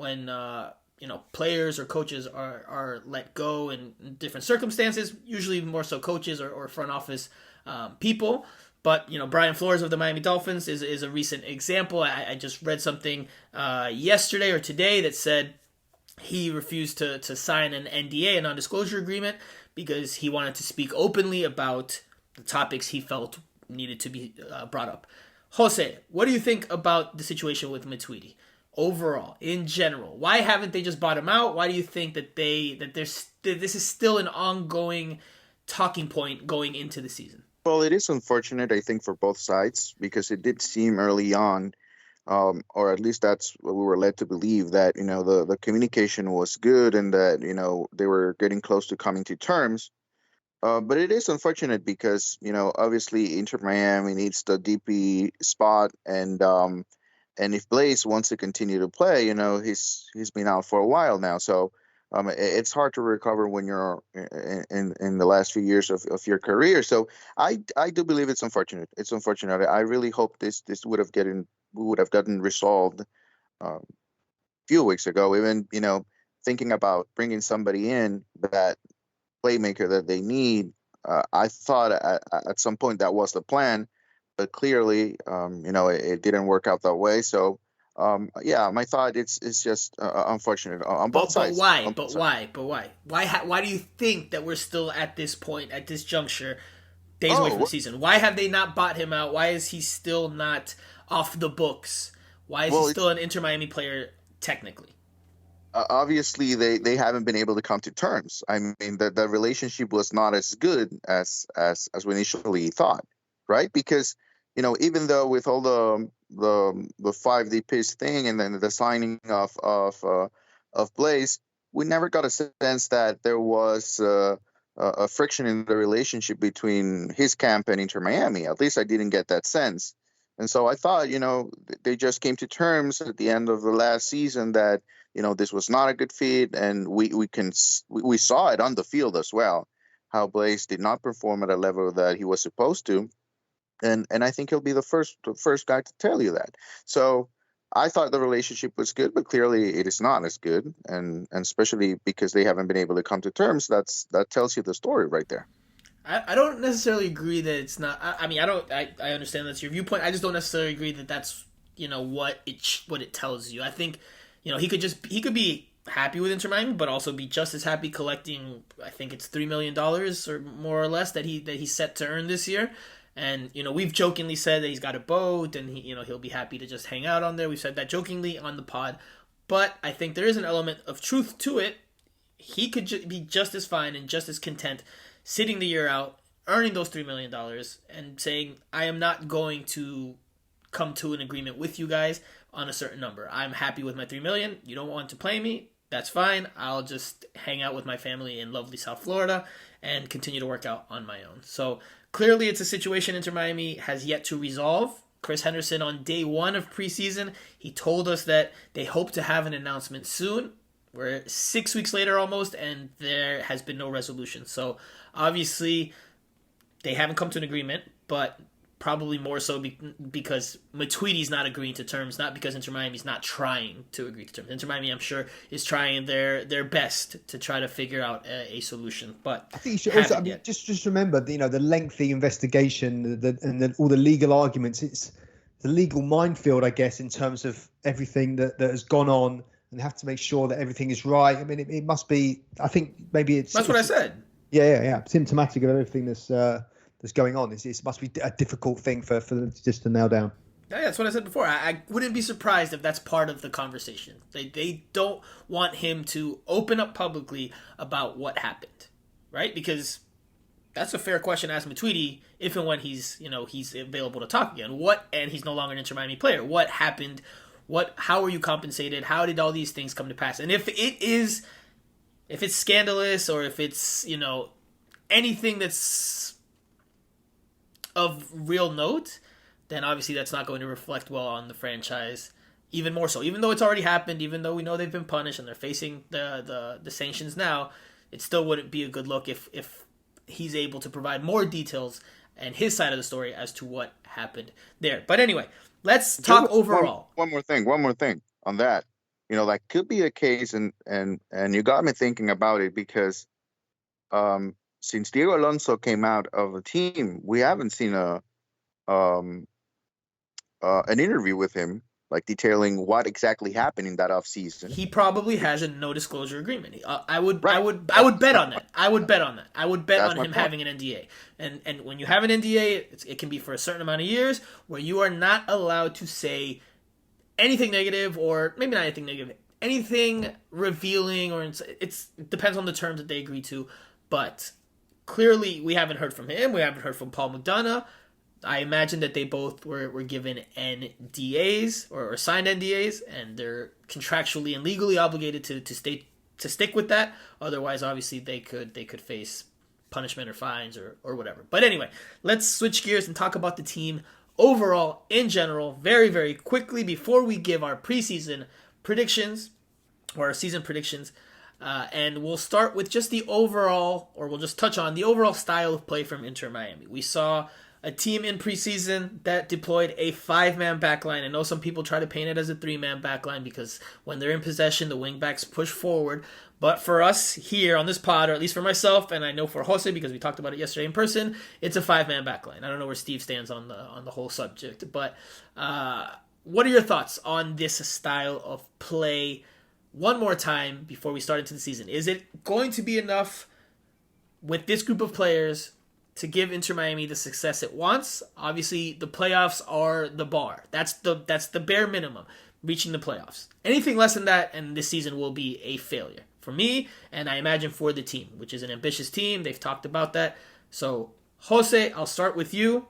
Speaker 1: players or coaches are let go in different circumstances, usually more so coaches or front office people. But, Brian Flores of the Miami Dolphins is a recent example. I just read something yesterday or today that said he refused to sign an NDA, a non-disclosure agreement, because he wanted to speak openly about the topics he felt needed to be brought up. Jose, what do you think about the situation with Matuidi? Overall, in general, why haven't they just bought him out? Why do you think that this is still an ongoing talking point going into the season?
Speaker 2: Well, it is unfortunate, I think, for both sides, because it did seem early on, or at least that's what we were led to believe, that the communication was good and that they were getting close to coming to terms. But it is unfortunate because obviously Inter Miami needs the DP spot, and if Blaise wants to continue to play, he's been out for a while now. So it's hard to recover when you're in the last few years of your career. So I do believe it's unfortunate. It's unfortunate. I really hope this would have gotten resolved a few weeks ago. Even thinking about bringing somebody in, that playmaker that they need. I thought at some point that was the plan. But clearly, it didn't work out that way. So, my thought it's just unfortunate on both sides.
Speaker 1: But why? Why do you think that we're still at this point, at this juncture, days away from the season? Why have they not bought him out? Why is he still not off the books? Why is he still an Inter Miami player technically?
Speaker 2: Obviously, they haven't been able to come to terms. I mean, the relationship was not as good as we initially thought, right? Because even though with all the 5D pitch thing and then the signing of Blaise, we never got a sense that there was a friction in the relationship between his camp and Inter Miami. At least I didn't get that sense. And so I thought, they just came to terms at the end of the last season that, this was not a good fit. And we saw it on the field as well, how Blaise did not perform at a level that he was supposed to. And I think he'll be the first guy to tell you that. So I thought the relationship was good, but clearly it is not as good. And especially because they haven't been able to come to terms, that tells you the story right there.
Speaker 1: I don't necessarily agree that it's not. I understand that's your viewpoint. I just don't necessarily agree that that's what it tells you. I think he could be happy with Inter Miami, but also be just as happy collecting. I think it's $3 million or more or less that he's set to earn this year. And, we've jokingly said that he's got a boat and he'll be happy to just hang out on there. We've said that jokingly on the pod. But I think there is an element of truth to it. He could be just as fine and just as content sitting the year out, earning those $3 million and saying, I am not going to come to an agreement with you guys on a certain number. I'm happy with my $3 million. You don't want to play me. That's fine. I'll just hang out with my family in lovely South Florida and continue to work out on my own. So clearly it's a situation Inter Miami has yet to resolve. Chris Henderson on day one of preseason, he told us that they hope to have an announcement soon. We're 6 weeks later almost, and there has been no resolution. So obviously they haven't come to an agreement, but probably more so because Matuidi's not agreeing to terms, not because Inter Miami's not trying to agree to terms. Inter Miami, I'm sure, is trying their best to try to figure out a solution. But
Speaker 3: I think you should also just remember the lengthy investigation and all the legal arguments. It's the legal minefield, I guess, in terms of everything that has gone on, and have to make sure that everything is right. I mean, it must be. I think maybe that's
Speaker 1: what I said.
Speaker 3: Yeah. Symptomatic of everything that's going on. It must be a difficult thing for them just to nail down.
Speaker 1: Yeah, that's what I said before. I wouldn't be surprised if that's part of the conversation. They don't want him to open up publicly about what happened, right? Because That's a fair question to ask Matuidi if and when he's available to talk again. And he's no longer an Inter Miami player. What happened? How were you compensated? How did all these things come to pass? And if it's scandalous or if it's, anything that's of real note, then obviously that's not going to reflect well on the franchise. Even more so, even though it's already happened, even though we know they've been punished and they're facing the sanctions now, it still wouldn't be a good look if he's able to provide more details and his side of the story as to what happened there. But anyway, let's talk overall.
Speaker 2: One more thing on that. That could be a case, and you got me thinking about it because since Diego Alonso came out of the team, we haven't seen an interview with him, like detailing what exactly happened in that offseason.
Speaker 1: He probably has a no disclosure agreement. I would bet on that. I would bet on him having an NDA. And when you have an NDA, it can be for a certain amount of years where you are not allowed to say anything negative, or maybe not anything negative, anything revealing, or it depends on the terms that they agree to. But clearly, we haven't heard from him. We haven't heard from Paul McDonough. I imagine that they both were given NDAs or signed NDAs, and they're contractually and legally obligated to stick with that. Otherwise, obviously, they could face punishment or fines or whatever. But anyway, let's switch gears and talk about the team overall in general very, very quickly before we give our preseason predictions or our season predictions. And we'll start with just the overall, or we'll just touch on the overall style of play from Inter Miami. We saw a team in preseason that deployed a 5-man backline. I know some people try to paint it as a 3-man backline because when they're in possession, the wingbacks push forward. But for us here on this pod, or at least for myself, and I know for Jose because we talked about it yesterday in person, it's a 5-man backline. I don't know where Steve stands on the whole subject, but what are your thoughts on this style of play? One more time before we start into the season, is it going to be enough with this group of players to give Inter Miami the success it wants? Obviously, the playoffs are the bar. That's the bare minimum, reaching the playoffs. Anything less than that, and this season will be a failure for me, and I imagine for the team, which is an ambitious team. They've talked about that. So, Jose, I'll start with you.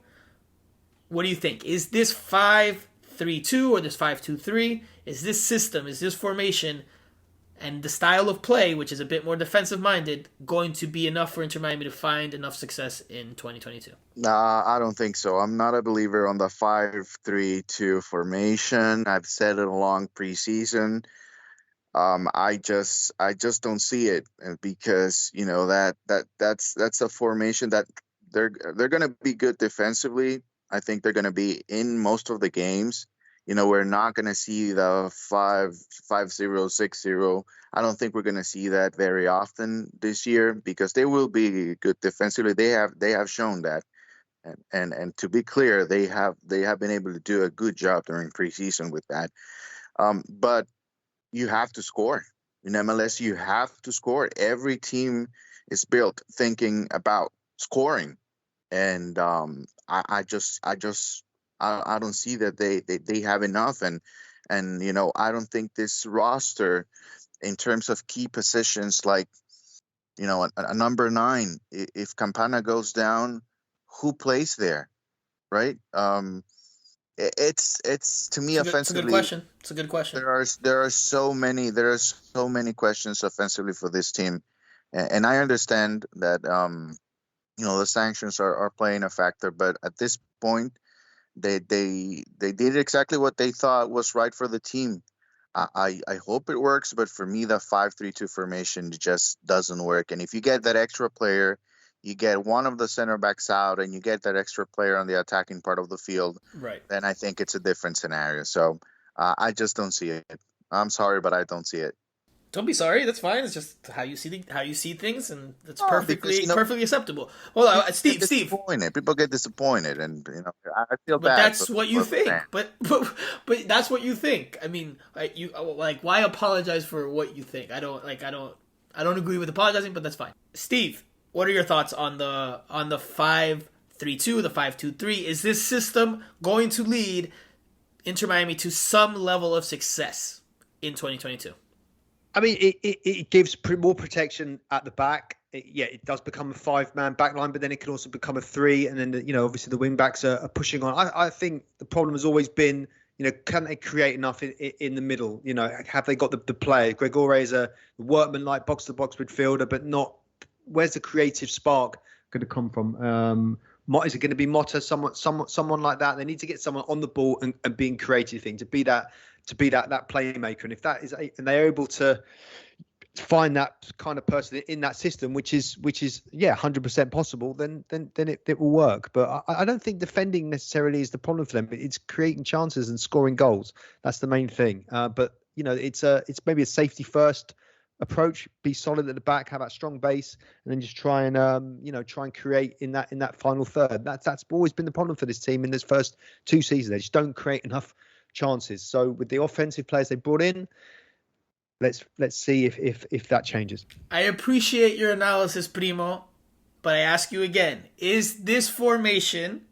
Speaker 1: What do you think? Is this 5-3-2 or this 5-2-3? Is this system, is this formation, and the style of play, which is a bit more defensive-minded, going to be enough for Inter Miami to find enough success in 2022?
Speaker 2: Nah, I don't think so. I'm not a believer on the 5-3-2 formation. I've said it along preseason. I just don't see it because that's a formation that they're going to be good defensively. I think they're going to be in most of the games. We're not going to see the 5-0, 6-0. I don't think we're going to see that very often this year because they will be good defensively. They have shown that, and to be clear, they have been able to do a good job during preseason with that. But you have to score in MLS. You have to score. Every team is built thinking about scoring, and I don't see that they have enough, and I don't think this roster, in terms of key positions like a number 9, if Campana goes down, who plays there, right? It's to me offensively.
Speaker 1: It's a good question.
Speaker 2: There are so many questions offensively for this team, and I understand that the sanctions are playing a factor, but at this point, they did exactly what they thought was right for the team. I hope it works, but for me, the 5-3-2 formation just doesn't work. And if you get that extra player, you get one of the center backs out, and you get that extra player on the attacking part of the field,
Speaker 1: right? Then
Speaker 2: I think it's a different scenario. So I just don't see it. I'm sorry, but I don't see it.
Speaker 1: Don't be sorry. That's fine. It's just how you see things, and that's perfectly acceptable. Well, Steve.
Speaker 2: People get disappointed, and I feel
Speaker 1: but
Speaker 2: bad.
Speaker 1: But that's what you think. But that's what you think. I mean, why apologize for what you think? I don't agree with apologizing, but that's fine. Steve, what are your thoughts on the 5-3-2, the 5-2-3? Is this system going to lead Inter Miami to some level of success in 2022?
Speaker 6: I mean, it gives more protection at the back. it does become a 5-man backline, but then it can also become a 3. And then, obviously the wing backs are pushing on. I think the problem has always been, can they create enough in the middle? Have they got the player? Gregore is a workman-like box-to-box midfielder, but not. Where's the creative spark going to come from? Is it going to be Motta, someone like that? They need to get someone on the ball and being creative thing to be that playmaker. And if that is, and they're able to find that kind of person in that system, which is 100% possible, then it will work. But I don't think defending necessarily is the problem for them. It's creating chances and scoring goals. That's the main thing. But it's maybe a safety first approach. Be solid at the back, have that strong base, and then just try and create in that final third. That's always been the problem for this team in this first 2 seasons. They just don't create enough chances. So with the offensive players they brought in, let's see if that changes.
Speaker 1: I appreciate your analysis, Primo, but I ask you again, is this formation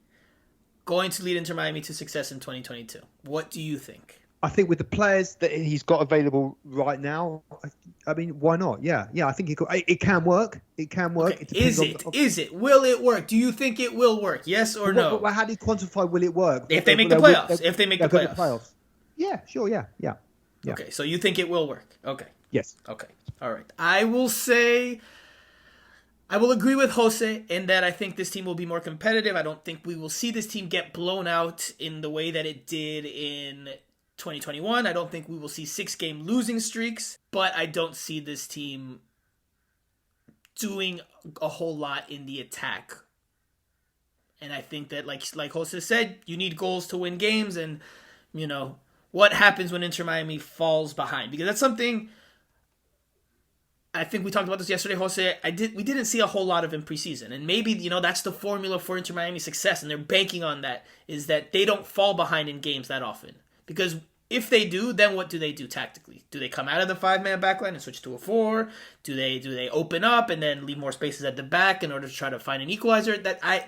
Speaker 1: going to lead Inter Miami to success in 2022? What do you think?
Speaker 6: I think with the players that he's got available right now, I mean, why not? Yeah. I think it can work. It can work.
Speaker 1: Okay. Is it? Will it work? Do you think it will work? Yes or no?
Speaker 6: How do you quantify will it work?
Speaker 1: If they make the playoffs. If they make the playoffs.
Speaker 6: Yeah, sure, yeah.
Speaker 1: Okay, so you think it will work? Okay.
Speaker 6: Yes.
Speaker 1: Okay. All right. I will agree with Jose in that I think this team will be more competitive. I don't think we will see this team get blown out in the way that it did in 2021. I don't think we will see 6-game losing streaks, but I don't see this team doing a whole lot in the attack. And I think that, like Jose said, you need goals to win games, and, what happens when Inter Miami falls behind? Because that's something, I think we talked about this yesterday, Jose. We didn't see a whole lot of in preseason. And maybe, that's the formula for Inter Miami's success, and they're banking on that, is that they don't fall behind in games that often. Because if they do, then what do they do tactically? Do they come out of the 5-man backline and switch to a 4? Do they open up and then leave more spaces at the back in order to try to find an equalizer?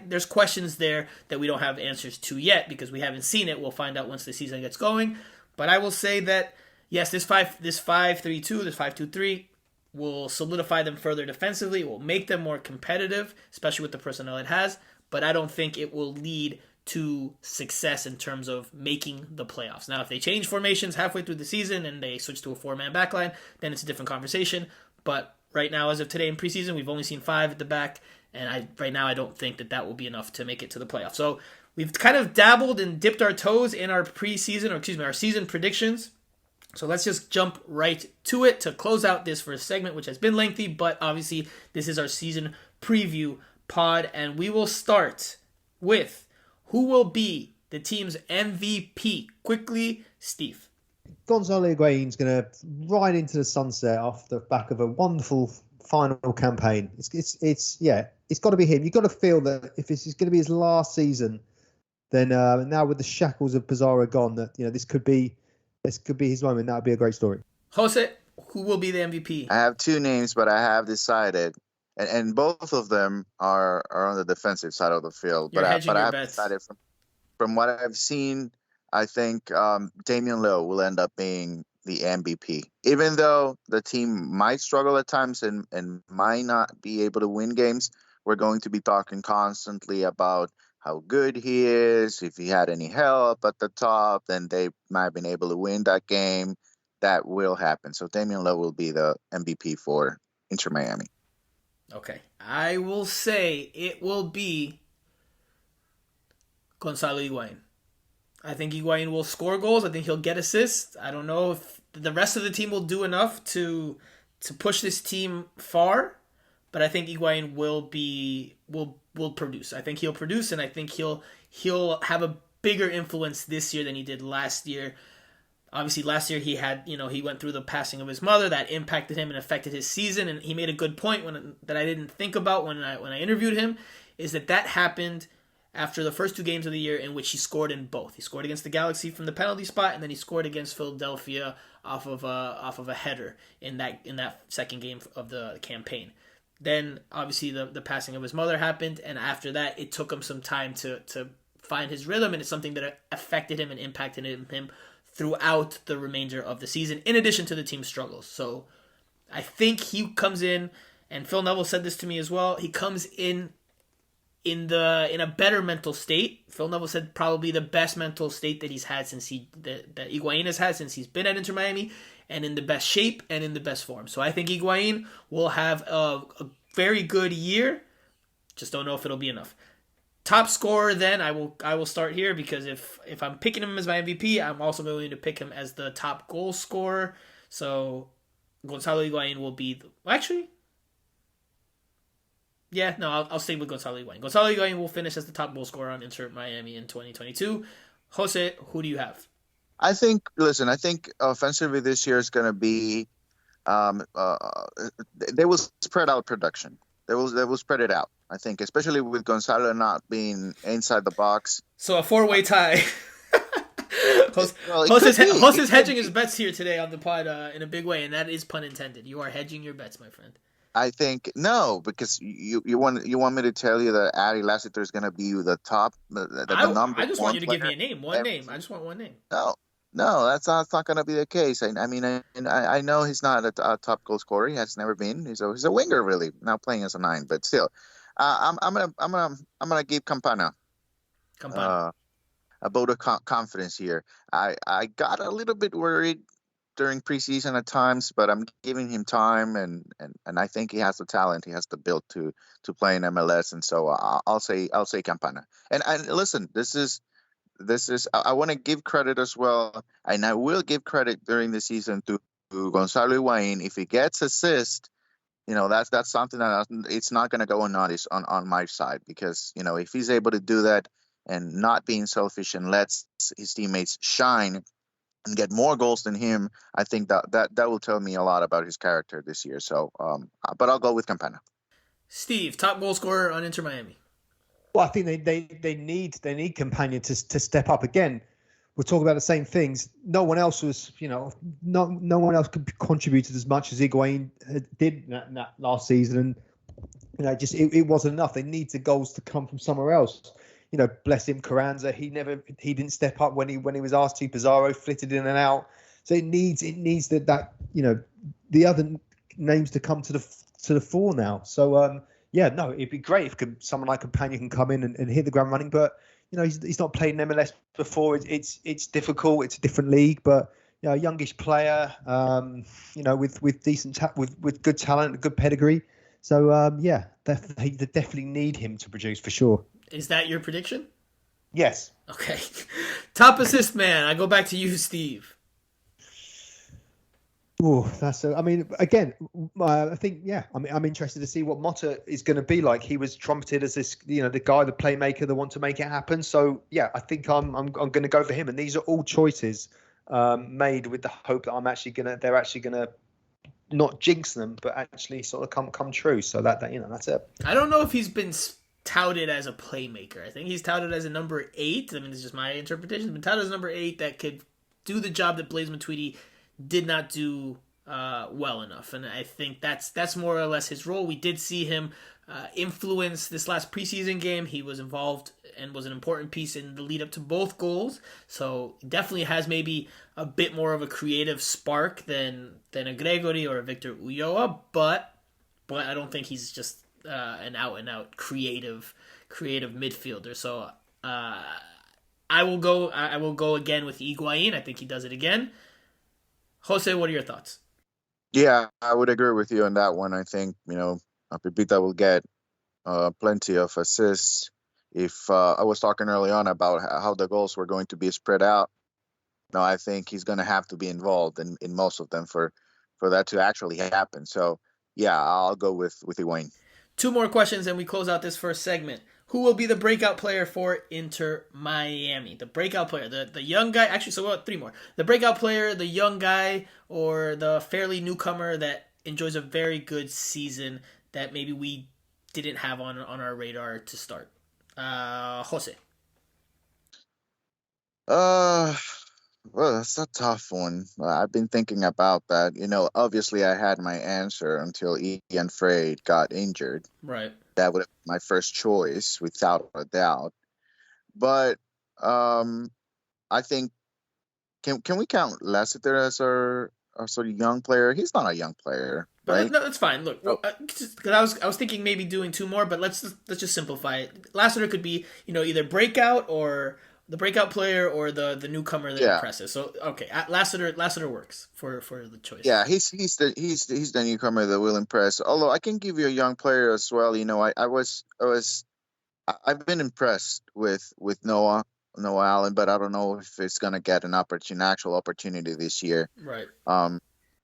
Speaker 1: There's questions there that we don't have answers to yet because we haven't seen it. We'll find out once the season gets going. But I will say that, yes, this 5-3-2, this 5-2-3 will solidify them further defensively. It will make them more competitive, especially with the personnel it has. But I don't think it will lead to success in terms of making the playoffs. Now, if they change formations halfway through the season and they switch to a 4-man backline, then it's a different conversation. But right now, as of today in preseason, we've only seen 5 at the back, and right now I don't think that will be enough to make it to the playoffs. So we've kind of dabbled and dipped our toes in our our season predictions. So let's just jump right to it to close out this first segment, which has been lengthy, but obviously this is our season preview pod, and we will start with who will be the team's MVP? Quickly, Steve.
Speaker 3: Gonzalo Higuain's going to ride into the sunset off the back of a wonderful final campaign. It's got to be him. You've got to feel that if this is going to be his last season, then now with the shackles of Pizarro gone, that this could be his moment. That would be a great story.
Speaker 1: Jose, who will be the MVP?
Speaker 2: I have 2 names, but I have decided. And both of them are on the defensive side of the field.
Speaker 1: You're
Speaker 2: but I have
Speaker 1: bets.
Speaker 2: decided from what I've seen, I think Damian Lowe will end up being the MVP. Even though the team might struggle at times and might not be able to win games, we're going to be talking constantly about how good he is. If he had any help at the top, then they might have been able to win that game. That will happen. So Damian Lowe will be the MVP for Inter Miami.
Speaker 1: Okay. I will say it will be Gonzalo Higuain. I think Higuain will score goals. I think he'll get assists. I don't know if the rest of the team will do enough to push this team far, but I think Higuain will produce. I think he'll produce, and I think he'll have a bigger influence this year than he did last year. Obviously, last year he went through the passing of his mother that impacted him and affected his season. And he made a good point that I didn't think about when I interviewed him, is that happened after the first 2 games of the year in which he scored in both. He scored against the Galaxy from the penalty spot, and then he scored against Philadelphia off of a header in that second game of the campaign. Then obviously the passing of his mother happened, and after that it took him some time to find his rhythm, and it's something that affected him and impacted him throughout the remainder of the season, in addition to the team's struggles. So I think he comes in and Phil Neville said this to me as well. He comes in a better mental state. Phil Neville said probably the best mental state that he's had that Higuain has had since he's been at Inter Miami, and in the best shape and in the best form. So I think Higuain will have a very good year. Just don't know if it'll be enough. Top scorer, then I will start here, because if I'm picking him as my MVP, I'm also going to pick him as the top goal scorer. So Gonzalo Higuain will be I'll stay with Gonzalo Higuain. Gonzalo Higuain will finish as the top goal scorer on Inter Miami in 2022. Jose, who do you have?
Speaker 2: I think offensively this year is going to be, they will spread out production. They will spread it out. I think, especially with Gonzalo not being inside the box.
Speaker 1: So a 4-way tie. Jose's hedging his bets here today on the pod in a big way, and that is pun intended. You are hedging your bets, my friend.
Speaker 2: I think no, because you want me to tell you that Adi Lassiter is going to be the top, the number.
Speaker 1: I just want you to give me a name, one
Speaker 2: everything.
Speaker 1: name. I just want one name.
Speaker 2: No, that's not going to be the case. I mean, I know he's not a top goal scorer. He has never been. He's a winger, really, now playing as a 9, but still, I'm gonna give Campana a vote of confidence here. I got a little bit worried during preseason at times, but I'm giving him time, and I think he has the talent. He has the build to play in MLS, and so I'll say Campana. And listen, this is I want to give credit as well, and I will give credit during the season to Gonzalo Higuain. If he gets assist, that's something that it's not going to go unnoticed on my side, because if he's able to do that and not being selfish and lets his teammates shine and get more goals than him, I think that will tell me a lot about his character this year. So, but I'll go with Campana.
Speaker 1: Steve, top goal scorer on Inter Miami.
Speaker 3: Well, I think they need Companion to step up again. We're talking about the same things. No one else was, no one else contributed as much as Higuain did that last season, and it wasn't enough. They need the goals to come from somewhere else. Bless him, Carranza. He didn't step up when he was asked to. Pizarro flitted in and out. So it needs that the other names to come to the fore now. So it'd be great if someone like Companion can come in and hit the ground running. But he's not played in MLS before. It's difficult. It's a different league. But a youngish player, with decent with good talent, a good pedigree. So they definitely need him to produce for sure.
Speaker 1: Is that your prediction?
Speaker 3: Yes.
Speaker 1: Okay. Top assist man. I go back to you, Steve.
Speaker 3: Oh, I think, I'm interested to see what Motta is going to be like. He was trumpeted as this, the guy, the playmaker, the one to make it happen. So I think I'm going to go for him. And these are all choices made with the hope that they're actually gonna not jinx them, but actually sort of come true. So that's it.
Speaker 1: I don't know if he's been touted as a playmaker. I think he's touted as a number 8. I mean, it's just my interpretation. He's been touted as number 8 that could do the job that Blaise Matuidi did not do well enough, and I think that's more or less his role. We did see him influence this last preseason game. He was involved and was an important piece in the lead up to both goals, so definitely has maybe a bit more of a creative spark than a Gregory or a Victor Ulloa, but I don't think he's just an out-and-out creative midfielder. So I will go again with Higuain. I think he does it again. Jose, what are your thoughts?
Speaker 2: Yeah, I would agree with you on that one. I think, Pepita will get plenty of assists. If I was talking early on about how the goals were going to be spread out, I think he's going to have to be involved in most of them for that to actually happen. So, yeah, I'll go with Higuain.
Speaker 1: 2 more questions and we close out this first segment. Who will be the breakout player for Inter Miami? The breakout player, the young guy. Actually, so 3 more. The breakout player, the young guy, or the fairly newcomer that enjoys a very good season that maybe we didn't have on our radar to start. Jose.
Speaker 2: Well, that's a tough one. I've been thinking about that. Obviously I had my answer until Ian Frey got injured.
Speaker 1: Right.
Speaker 2: That would have been my first choice, without a doubt. But I think, can we count Lassiter as our sort of young player? He's not a young player. right?
Speaker 1: No, that's fine. Look,
Speaker 2: Oh.
Speaker 1: because I was thinking maybe doing two more, but let's just simplify it. Lassiter could be either breakout or the breakout player or the newcomer that impresses. So okay, Lassiter works for the choice.
Speaker 2: Yeah, he's the newcomer that will impress. Although I can give you a young player as well. I've been impressed with Noah Allen, but I don't know if it's gonna get an actual opportunity this year.
Speaker 1: Right.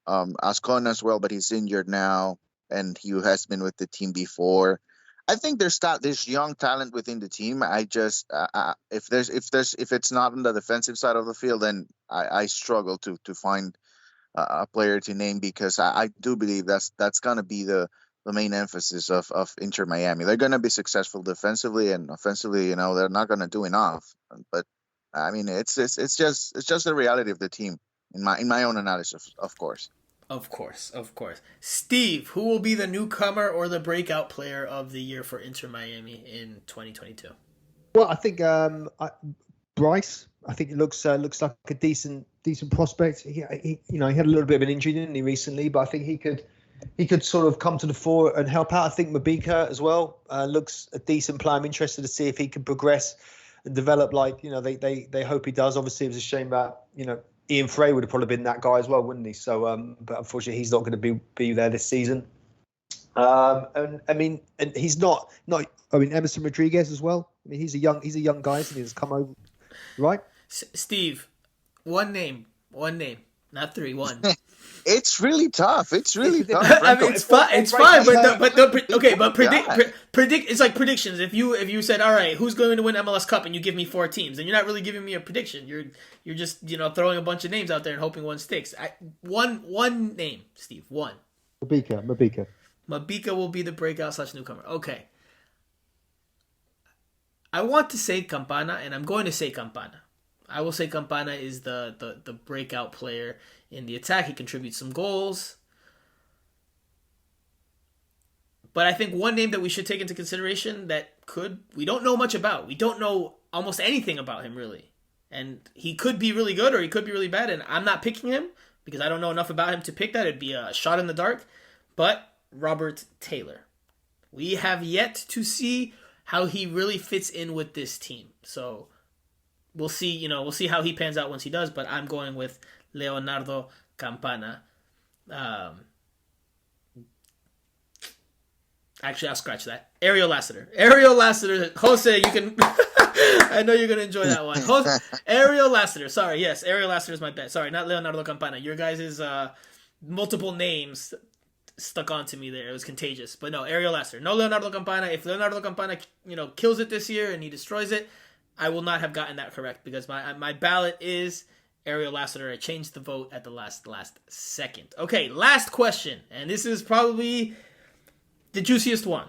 Speaker 2: Ascon as well, but he's injured now, and he has been with the team before. I think there's young talent within the team. I just if it's not on the defensive side of the field, then I struggle to find a player to name, because I do believe that's gonna be the main emphasis of Inter Miami. They're gonna be successful defensively, and offensively, they're not gonna do enough. But I mean, it's just the reality of the team in my own analysis, of course.
Speaker 1: Of course. Steve, who will be the newcomer or the breakout player of the year for Inter Miami in 2022?
Speaker 3: Well, I think Bryce. I think it looks like a decent prospect. He had a little bit of an injury, didn't he, recently? But I think he could sort of come to the fore and help out. I think Mabika as well looks a decent player. I'm interested to see if he can progress and develop like they hope he does. Obviously, it was a shame that Ian Frey would have probably been that guy as well, wouldn't he? So, but unfortunately, he's not going to be there this season. And he's not. Emerson Rodriguez as well. I mean, he's a young guy, and he's come over, right?
Speaker 1: Steve, one name, not three, one.
Speaker 2: It's really tough. It's
Speaker 1: fine. But predict. It's like predictions. If you said, all right, who's going to win MLS Cup, and you give me 4 teams, then you're not really giving me a prediction. You're just throwing a bunch of names out there and hoping one sticks. One name, Steve. One. Mabika will be the breakout / newcomer. Okay. I want to say Campana, and I'm going to say Campana. I will say Campana is the breakout player in the attack. He contributes some goals. But I think one name that we should take into consideration we don't know much about. We don't know almost anything about him, really. And he could be really good or he could be really bad, and I'm not picking him because I don't know enough about him to pick that. It'd be a shot in the dark. But Robert Taylor. We have yet to see how he really fits in with this team. So we'll see, we'll see how he pans out once he does, but I'm going with Leonardo Campana. Actually, I'll scratch that. Ariel Lassiter. Jose, you can... I know you're going to enjoy that one. Ariel Lassiter. Sorry, yes, Ariel Lassiter is my bet. Sorry, not Leonardo Campana. Your guys' multiple names stuck onto me there. It was contagious. But no, Ariel Lassiter. No Leonardo Campana. If Leonardo Campana, kills it this year and he destroys it, I will not have gotten that correct because my ballot is Ariel Lassiter. I changed the vote at the last second. Okay, last question. And this is probably the juiciest one.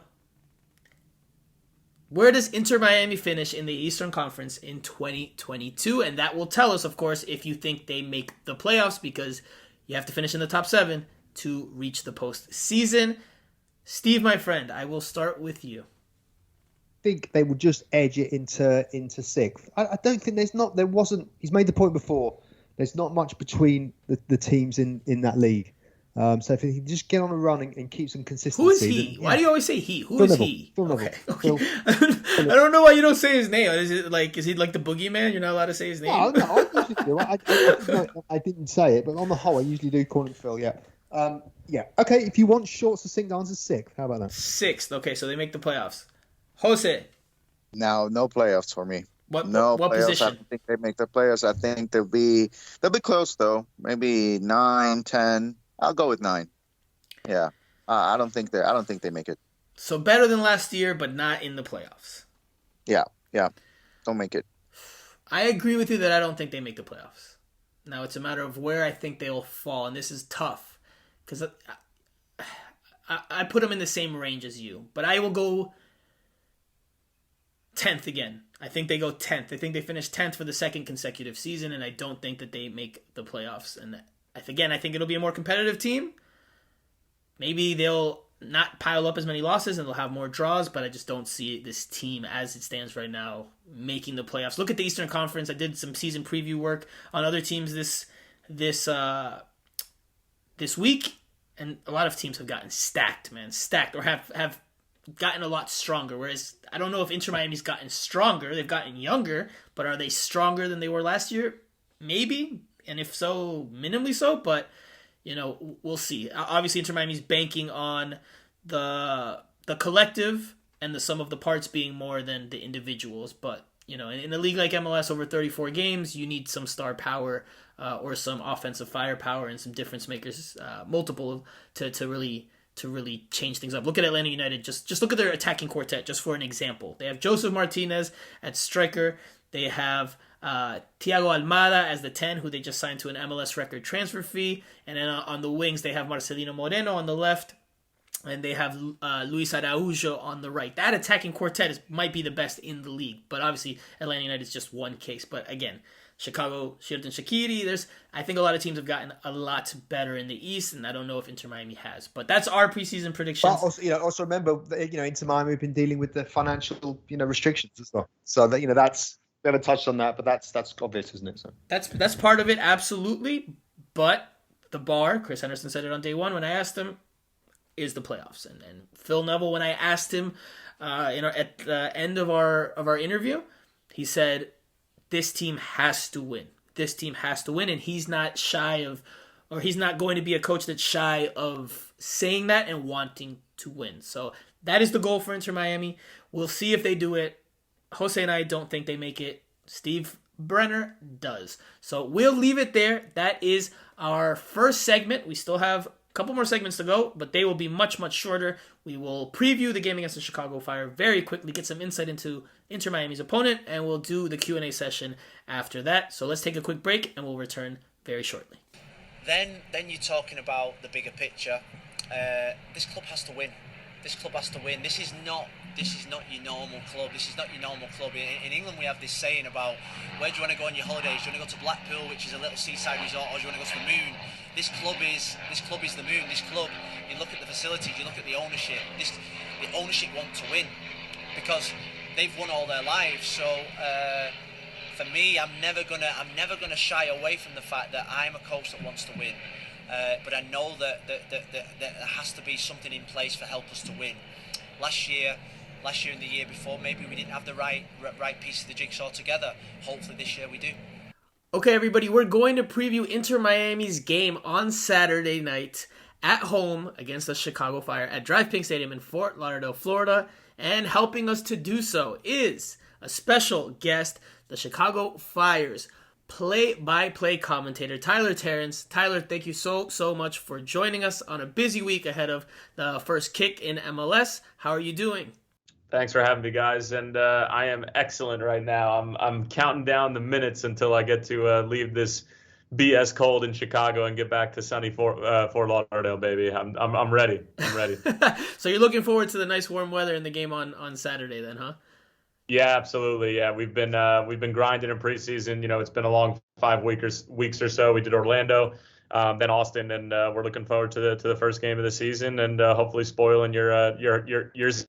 Speaker 1: Where does Inter Miami finish in the Eastern Conference in 2022? And that will tell us, of course, if you think they make the playoffs, because you have to finish in the top 7 to reach the postseason. Steve, my friend, I will start with you.
Speaker 3: I think they will just edge it into sixth. I don't think he's made the point before. There's not much between the teams in that league. So if he can just get on a run and keep some consistency.
Speaker 1: Who is he? Why do you always say he? Who is he?
Speaker 3: Okay.
Speaker 1: I don't know why you don't say his name. Is he like the boogeyman? You're not allowed to say his name?
Speaker 3: No, I usually do. I didn't say it, but on the whole, I usually do call him Phil, yeah. Yeah. Okay, if you want short, succinct answers, sixth. How about that?
Speaker 1: Sixth. Okay, so they make the playoffs. Jose.
Speaker 2: No playoffs for me.
Speaker 1: What
Speaker 2: playoffs.
Speaker 1: position?
Speaker 2: I don't think they make the playoffs. I think they'll be close though. Maybe 9, 10. I'll go with 9. Yeah. I don't think they make it.
Speaker 1: So better than last year, but not in the playoffs.
Speaker 2: Yeah. Don't make it.
Speaker 1: I agree with you that I don't think they make the playoffs. Now it's a matter of where I think they'll fall, and this is tough because I put them in the same range as you, but I will go 10th again. I think they go 10th. I think they finish 10th for the second consecutive season, and I don't think that they make the playoffs. And I think it'll be a more competitive team. Maybe they'll not pile up as many losses and they'll have more draws, but I just don't see this team as it stands right now making the playoffs. Look at the Eastern Conference. I did some season preview work on other teams this week, and a lot of teams have gotten stacked, or have gotten a lot stronger. Whereas I don't know if Inter Miami's gotten stronger. They've gotten younger, but are they stronger than they were last year? Maybe, and if so, minimally so. But we'll see. Obviously, Inter Miami's banking on the collective and the sum of the parts being more than the individuals. But in a league like MLS, over 34 games, you need some star power or some offensive firepower and some difference makers, multiple to really change things up. Look at Atlanta United. Just look at their attacking quartet, just for an example. They have Joseph Martinez at striker. They have Thiago Almada as the 10, who they just signed to an MLS record transfer fee. And then on the wings, they have Marcelino Moreno on the left. And they have Luis Araujo on the right. That attacking quartet might be the best in the league. But obviously, Atlanta United is just one case. But again, Chicago, Sheraton Shaqiri, I think a lot of teams have gotten a lot better in the East, and I don't know if Inter Miami has. But that's our preseason predictions.
Speaker 6: But also remember, Inter Miami have been dealing with the financial, restrictions as well. So that that's we haven't touched on that, but that's obvious, isn't it? So
Speaker 1: that's part of it, absolutely. But the bar, Chris Henderson said it on day one when I asked him, is the playoffs. And Phil Neville, when I asked him, at the end of our interview, he said, this team has to win. This team has to win, and he's not shy of, or he's not going to be a coach that's shy of saying that and wanting to win. So that is the goal for Inter Miami. We'll see if they do it. Jose and I don't think they make it. Steve Brenner does. So we'll leave it there. That is our first segment. We still have a couple more segments to go, but they will be much, much shorter. We will preview the game against the Chicago Fire very quickly, get some insight into Inter Miami's opponent, and we'll do the Q&A session after that. So let's take a quick break, and we'll return very shortly.
Speaker 4: Then you're talking about the bigger picture. This club has to win. This club has to win. This is not your normal club. This is not your normal club. In England, we have this saying about, where do you want to go on your holidays? Do you want to go to Blackpool, which is a little seaside resort, or do you want to go to the moon? This club is the moon. This club, you look at the facilities, you look at the ownership. The ownership want to win because they've won all their lives. So for me, I'm never gonna shy away from the fact that I'm a coach that wants to win. But I know that there has to be something in place for help us to win. Last year and the year before, maybe we didn't have the right piece of the jigsaw together. Hopefully this year we do.
Speaker 1: Okay, everybody, we're going to preview Inter Miami's game on Saturday night at home against the Chicago Fire at Drive Pink Stadium in Fort Lauderdale, Florida. And helping us to do so is a special guest, the Chicago Fire's play-by-play commentator, Tyler Terens. Tyler, thank you so much for joining us on a busy week ahead of the first kick in MLS. How are you doing?
Speaker 7: Thanks for having me, guys. And I am excellent right now. I'm counting down the minutes until I get to leave this BS cold in Chicago and get back to sunny Fort Lauderdale, baby. I'm ready. I'm ready.
Speaker 1: So you're looking forward to the nice warm weather and the game on Saturday, then, huh?
Speaker 7: Yeah, absolutely. Yeah, we've been grinding in preseason. It's been a long 5 weeks or so. We did Orlando, then Austin, and we're looking forward to the first game of the season and hopefully spoiling your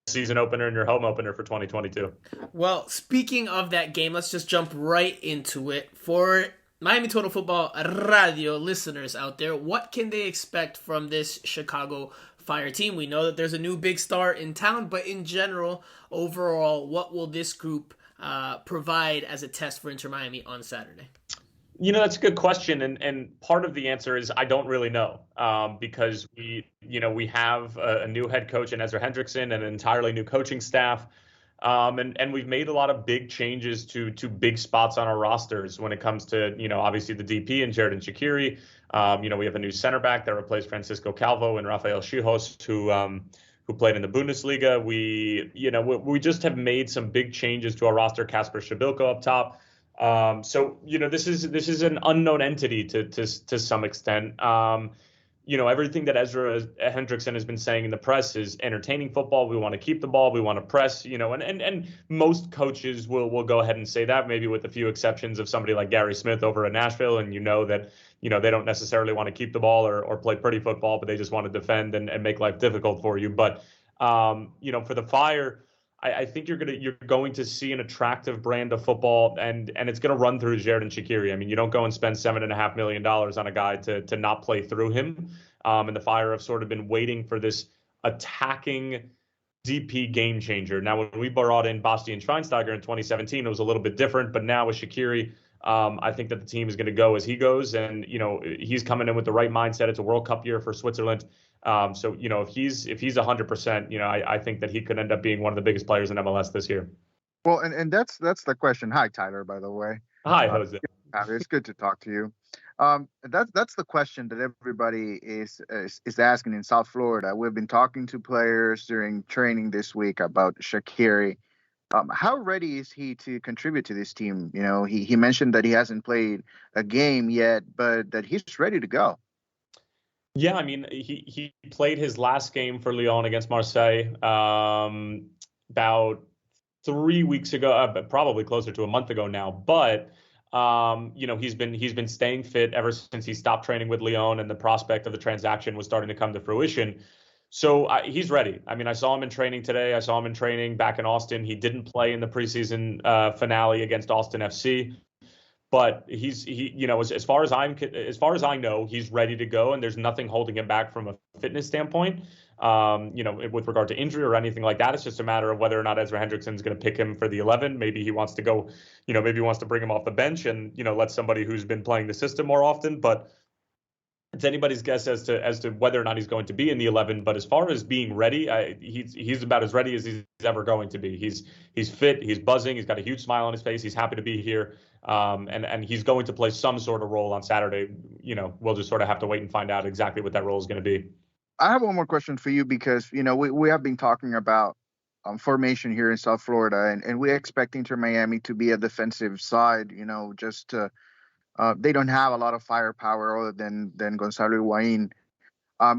Speaker 7: season opener and your home opener for 2022.
Speaker 1: Well, speaking of that game, let's just jump right into it. For Miami Total Football Radio listeners out there, what can they expect from this Chicago Fire team? We know that there's a new big star in town, but in general, overall, what will this group provide as a test for Inter Miami on Saturday?
Speaker 7: That's a good question, and part of the answer is I don't really know because we have a new head coach in Ezra Hendrickson and an entirely new coaching staff, and we've made a lot of big changes to big spots on our rosters when it comes to obviously the DP and Sheraton Shaqiri. We have a new center back that replaced Francisco Calvo and Rafael Schijos, who played in the Bundesliga. We just have made some big changes to our roster. Casper Bilko up top. So this is an unknown entity to some extent. Everything that Ezra Hendrickson has been saying in the press is entertaining football. We want to keep the ball. We want to press. And most coaches will go ahead and say that, maybe with a few exceptions of somebody like Gary Smith over at Nashville, and that they don't necessarily want to keep the ball or play pretty football, but they just want to defend and make life difficult for you. But for the Fire, I think you're going to see an attractive brand of football, and it's going to run through Sheraton Shaqiri. I mean, you don't go and spend $7.5 million on a guy to not play through him. And the Fire have sort of been waiting for this attacking DP game changer. Now, when we brought in Bastian Schweinsteiger in 2017, it was a little bit different. But now with Shaqiri, I think that the team is going to go as he goes. And, he's coming in with the right mindset. It's a World Cup year for Switzerland. So, if he's 100%, I think that he could end up being one of the biggest players in MLS this year.
Speaker 2: Well, and that's the question. Hi, Tyler, by the way.
Speaker 7: Hi, Jose.
Speaker 2: It's good to talk to you. That's the question that everybody is asking in South Florida. We've been talking to players during training this week about Shaqiri. How ready is he to contribute to this team? He mentioned that he hasn't played a game yet, but that he's ready to go.
Speaker 7: Yeah, I mean, he played his last game for Lyon against Marseille about 3 weeks ago, probably closer to a month ago now. But he's been staying fit ever since he stopped training with Lyon, and the prospect of the transaction was starting to come to fruition. So he's ready. I mean, I saw him in training today. I saw him in training back in Austin. He didn't play in the preseason finale against Austin FC. But as far as I know, he's ready to go, and there's nothing holding him back from a fitness standpoint. With regard to injury or anything like that, it's just a matter of whether or not Ezra Hendrickson's going to pick him for the 11. Maybe he wants to go, maybe he wants to bring him off the bench and let somebody who's been playing the system more often. But it's anybody's guess as to whether or not he's going to be in the 11. But as far as being ready, he's about as ready as he's ever going to be. He's fit, he's buzzing, he's got a huge smile on his face, he's happy to be here, and he's going to play some sort of role on Saturday. We'll just sort of have to wait and find out exactly what that role is going to be.
Speaker 2: I have one more question for you because we have been talking about formation here in South Florida, and we expect Inter Miami to be a defensive side. Just to they don't have a lot of firepower other than Gonzalo Higuain.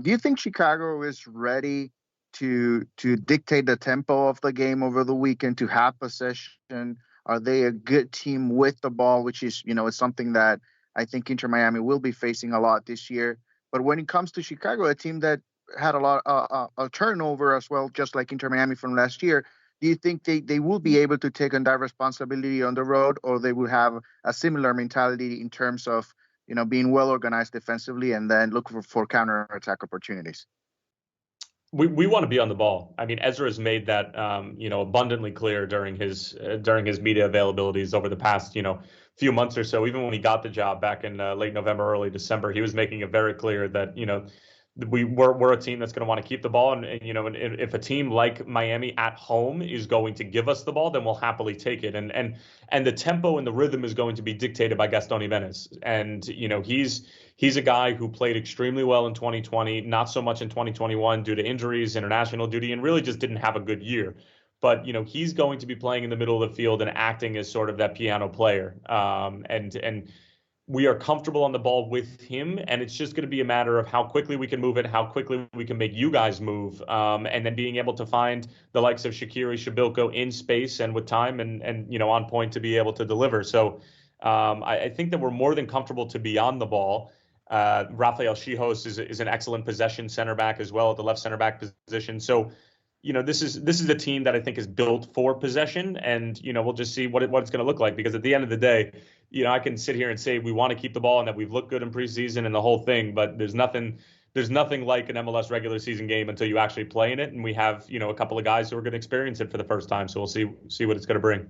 Speaker 2: Do you think Chicago is ready to dictate the tempo of the game over the weekend, to have possession? Are they a good team with the ball, which is is something that I think Inter Miami will be facing a lot this year? But when it comes to Chicago, a team that had a lot of turnover as well, just like Inter Miami from last year, do you think they will be able to take on that responsibility on the road, or they will have a similar mentality in terms of being well organized defensively and then look for counter-attack opportunities?
Speaker 7: We want to be on the ball. I mean, Ezra has made that abundantly clear during his media availabilities over the past few months or so. Even when he got the job back in late November, early December, he was making it very clear that we're a team that's going to want to keep the ball, and if a team like Miami at home is going to give us the ball, then we'll happily take it. And the tempo and the rhythm is going to be dictated by Gastón Jiménez, and he's a guy who played extremely well in 2020, not so much in 2021 due to injuries, international duty, and really just didn't have a good year. But he's going to be playing in the middle of the field and acting as sort of that piano player, and we are comfortable on the ball with him, and it's just going to be a matter of how quickly we can move it, how quickly we can make you guys move, and then being able to find the likes of Shaqiri, Bilko in space and with time and on point to be able to deliver. So I think that we're more than comfortable to be on the ball. Rafael Schijos is an excellent possession center back as well at the left center back position. So this is a team that I think is built for possession, and we'll just see what it's going to look like, because at the end of the day, I can sit here and say we want to keep the ball and that we've looked good in preseason and the whole thing, but there's nothing like an MLS regular season game until you actually play in it, and we have a couple of guys who are going to experience it for the first time, so we'll see what it's going to bring.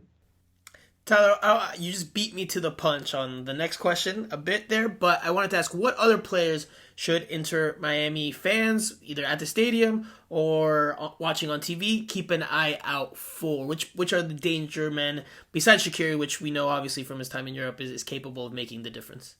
Speaker 1: Tyler, you just beat me to the punch on the next question a bit there, but I wanted to ask, what other players should Inter Miami fans, either at the stadium or watching on TV, keep an eye out for? Which are the danger men, besides Shaqiri, which we know obviously from his time in Europe is capable of making the difference?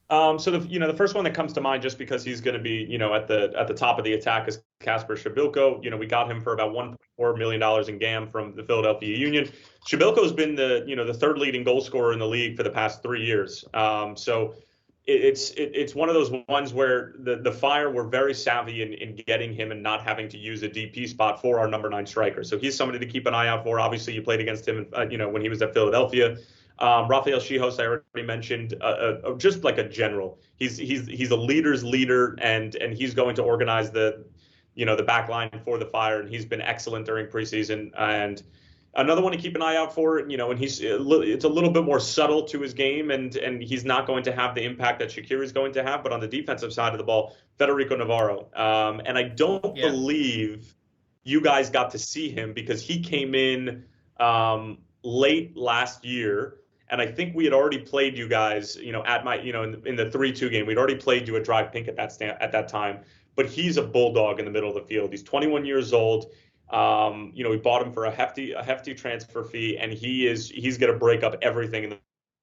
Speaker 7: So the first one that comes to mind, just because he's going to be at the top of the attack, is Casper Bilko. We got him for about $1.4 million in GAM from the Philadelphia Union. Bilko's been the third leading goal scorer in the league for the past 3 years. So it's one of those ones where the Fire were very savvy in getting him and not having to use a DP spot for our number 9 striker. So he's somebody to keep an eye out for. Obviously, you played against him, when he was at Philadelphia. Rafael Schijos, I already mentioned, just like a general. He's a leader's leader, and he's going to organize the back line for the Fire, and he's been excellent during preseason. And another one to keep an eye out for, and it's a little bit more subtle to his game, and he's not going to have the impact that Shaqiri is going to have. But on the defensive side of the ball, Federico Navarro. And I don't believe you guys got to see him because he came in late last year. And I think we had already played you guys, at my, in the 3-2 game. We'd already played you at Drive Pink at that time. But he's a bulldog in the middle of the field. He's 21 years old. We bought him for a hefty transfer fee, and he's going to break up everything in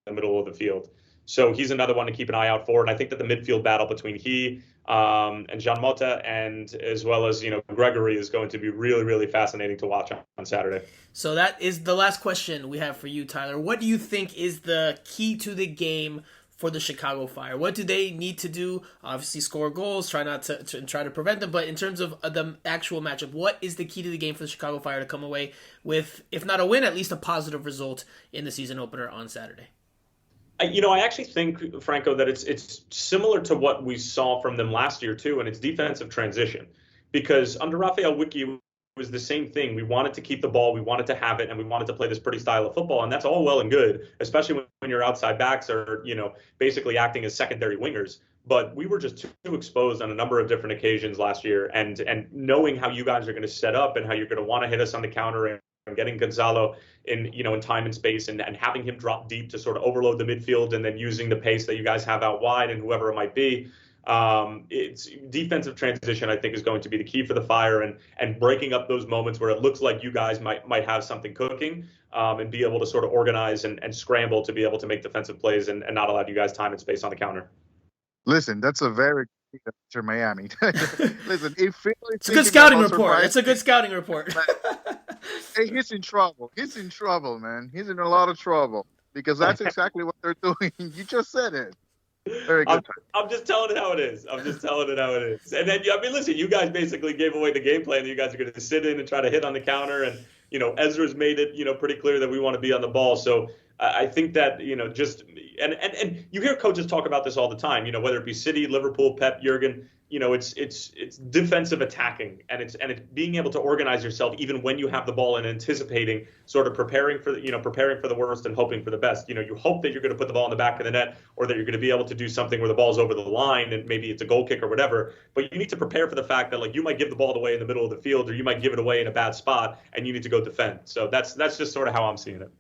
Speaker 7: the middle of the field. So he's another one to keep an eye out for. And I think that the midfield battle between he and Jean Mota, and as well as Gregory, is going to be really, really fascinating to watch on Saturday.
Speaker 1: So that is the last question we have for you, Tyler. What do you think is the key to the game for the Chicago Fire? What do they need to do? Obviously score goals, try to prevent them, but in terms of the actual matchup, what is the key to the game for the Chicago Fire to come away with, if not a win, at least a positive result in the season opener on Saturday?
Speaker 7: I actually think, Franco, that it's similar to what we saw from them last year too, and it's defensive transition. Because under Rafael Wicki, it was the same thing. We wanted to keep the ball, we wanted to have it, and we wanted to play this pretty style of football, and that's all well and good, especially when your outside backs are, basically acting as secondary wingers. But we were just too exposed on a number of different occasions last year, and knowing how you guys are going to set up and how you're going to want to hit us on the counter and getting Gonzalo in time and space and having him drop deep to sort of overload the midfield, and then using the pace that you guys have out wide and whoever it might be. It's defensive transition, I think, is going to be the key for the Fire, and breaking up those moments where it looks like you guys might have something cooking, and be able to sort of organize and scramble to be able to make defensive plays and not allow you guys time and space on the counter.
Speaker 2: Listen, that's a very for Miami. Listen,
Speaker 1: it's a good scouting report. It's a good scouting report.
Speaker 2: Hey, he's in trouble. He's in trouble, man. He's in a lot of trouble because that's exactly what they're doing. You just said it. Very good.
Speaker 7: I'm just telling it how it is. And then, listen, you guys basically gave away the game plan that you guys are going to sit in and try to hit on the counter. And, Ezra's made it, pretty clear that we want to be on the ball. So I think that, and you hear coaches talk about this all the time, whether it be City, Liverpool, Pep, Jurgen, it's defensive attacking, and it's being able to organize yourself even when you have the ball and anticipating, sort of preparing for the worst and hoping for the best. You hope that you're going to put the ball in the back of the net, or that you're going to be able to do something where the ball's over the line and maybe it's a goal kick or whatever. But you need to prepare for the fact that you might give the ball away in the middle of the field, or you might give it away in a bad spot, and you need to go defend. So that's just sort of how I'm seeing it.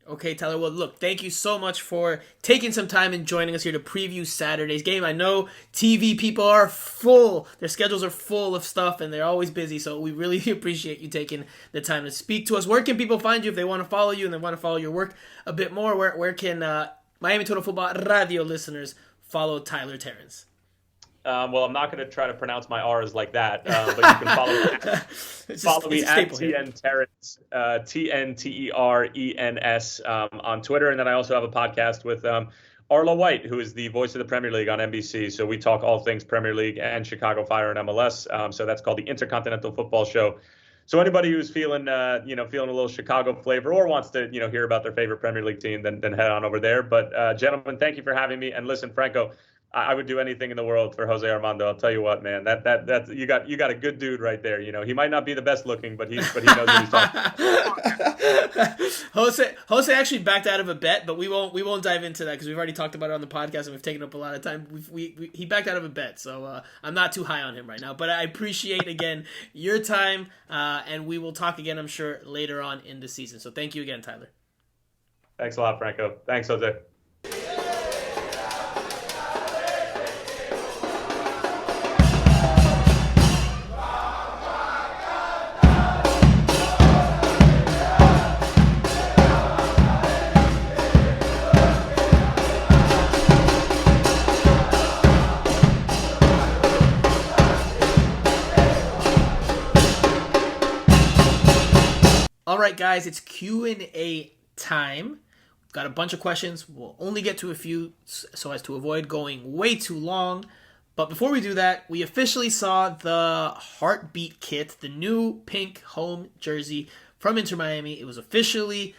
Speaker 1: Okay, Tyler. Well, look, thank you so much for taking some time and joining us here to preview Saturday's game. I know TV people are full. Their schedules are full of stuff, and they're always busy, so we really appreciate you taking the time to speak to us. Where can people find you if they want to follow you and they want to follow your work a bit more? Where can Miami Total Football Radio listeners follow Tyler Terens?
Speaker 7: Well, I'm not going to try to pronounce my R's like that, but you can follow me at TN Terens, TNTERENS on Twitter. And then I also have a podcast with Arlo White, who is the voice of the Premier League on NBC. So we talk all things Premier League and Chicago Fire and MLS. So that's called the Intercontinental Football Show. So anybody who's feeling a little Chicago flavor or wants to, hear about their favorite Premier League team, then head on over there. But gentlemen, thank you for having me. And listen, Franco, I would do anything in the world for Jose Armando. I'll tell you what, man. That you got a good dude right there. He might not be the best looking, but he knows what he's talking about.
Speaker 1: Jose actually backed out of a bet, but we won't dive into that because we've already talked about it on the podcast and we've taken up a lot of time. He backed out of a bet, so I'm not too high on him right now. But I appreciate again your time, and we will talk again, I'm sure, later on in the season. So thank you again, Tyler.
Speaker 7: Thanks a lot, Franco. Thanks, Jose.
Speaker 1: All right, guys, it's Q&A time. We've got a bunch of questions. We'll only get to a few so as to avoid going way too long. But before we do that, we officially saw the Heartbeat kit, the new pink home jersey from Inter Miami. It was officially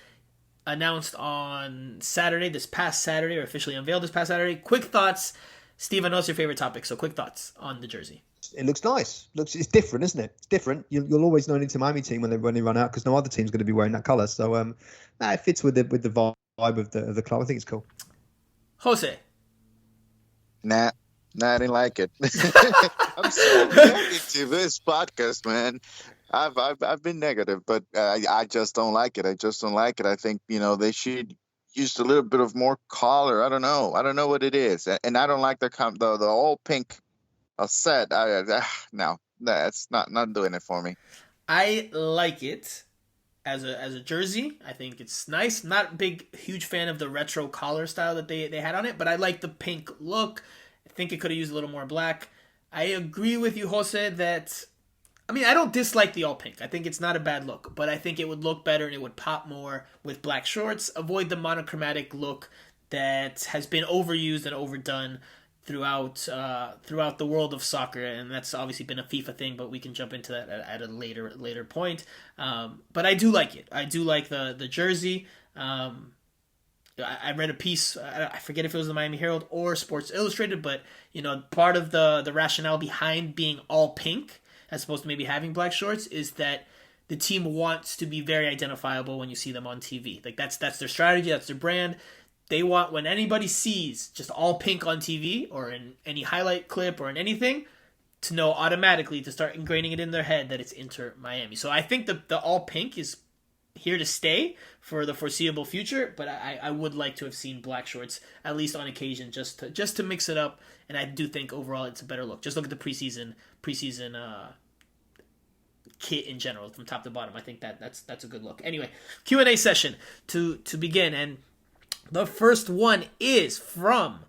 Speaker 1: announced on Saturday, or officially unveiled this past Saturday. Quick thoughts. Steve, I know it's your favorite topic, so quick thoughts on the jersey.
Speaker 6: nice. It's different, isn't it? It's different. You'll always know an Inter Miami team when they run out because no other team's going to be wearing that color. So it fits with the vibe of the club. I think it's cool.
Speaker 1: Jose.
Speaker 2: Nah, I didn't like it. I'm so negative this podcast, man. I've been negative, but I just don't like it. I think they should use a little bit of more color. I don't know what it is, and I don't like the all pink set. No, that's not doing it for me.
Speaker 1: I like it as a jersey. I think it's nice. Not a huge fan of the retro collar style that they had on it, but I like the pink look. I think it could have used a little more black. I agree with you, Jose, that I don't dislike the all pink. I think it's not a bad look, but I think it would look better and it would pop more with black shorts. Avoid the monochromatic look that has been overused and overdone throughout the world of soccer, and that's obviously been a FIFA thing, but we can jump into that at a later point. But I do like it. I do like the jersey. I read a piece, I forget if it was the Miami Herald or Sports Illustrated, but part of the rationale behind being all pink as opposed to maybe having black shorts is that the team wants to be very identifiable when you see them on TV. Like that's their strategy, that's their brand. They want, when anybody sees just all pink on TV or in any highlight clip or in anything, to know automatically, to start ingraining it in their head that it's Inter Miami. So I think the all pink is here to stay for the foreseeable future, but I would like to have seen black shorts, at least on occasion, just to mix it up. And I do think overall it's a better look. Just look at the preseason kit in general, from top to bottom. I think that's a good look. Anyway, Q&A session to begin, and the first one is from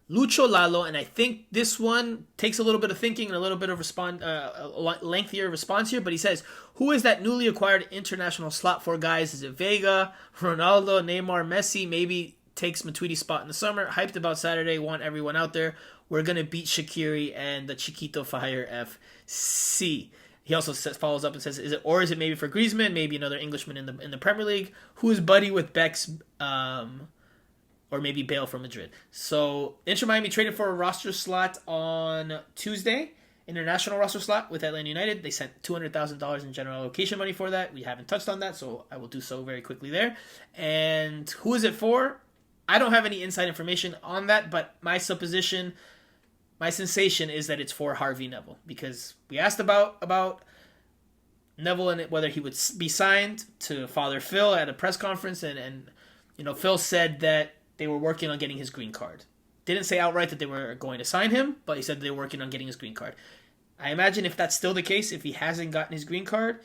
Speaker 1: Lucho Lalo, and I think this one takes a little bit of thinking and a little bit of a lengthier response here, but he says, who is that newly acquired international slot for guys? Is it Vega, Ronaldo, Neymar, Messi? Maybe takes Matuidi's spot in the summer. Hyped about Saturday, want everyone out there. We're going to beat Shaqiri and the Chiquito Fire FC. He also follows up and says, is it maybe for Griezmann, maybe another Englishman in the Premier League? Who is buddy with Beck's, or maybe Bale from Madrid? So Inter Miami traded for a roster slot on Tuesday, international roster slot with Atlanta United. They sent $200,000 in general allocation money for that. We haven't touched on that, so I will do so very quickly there. And who is it for? I don't have any inside information on that, but my sensation is that it's for Harvey Neville, because we asked about Neville and whether he would be signed to Father Phil at a press conference, and Phil said that they were working on getting his green card. Didn't say outright that they were going to sign him, but he said they were working on getting his green card. I imagine if that's still the case, if he hasn't gotten his green card,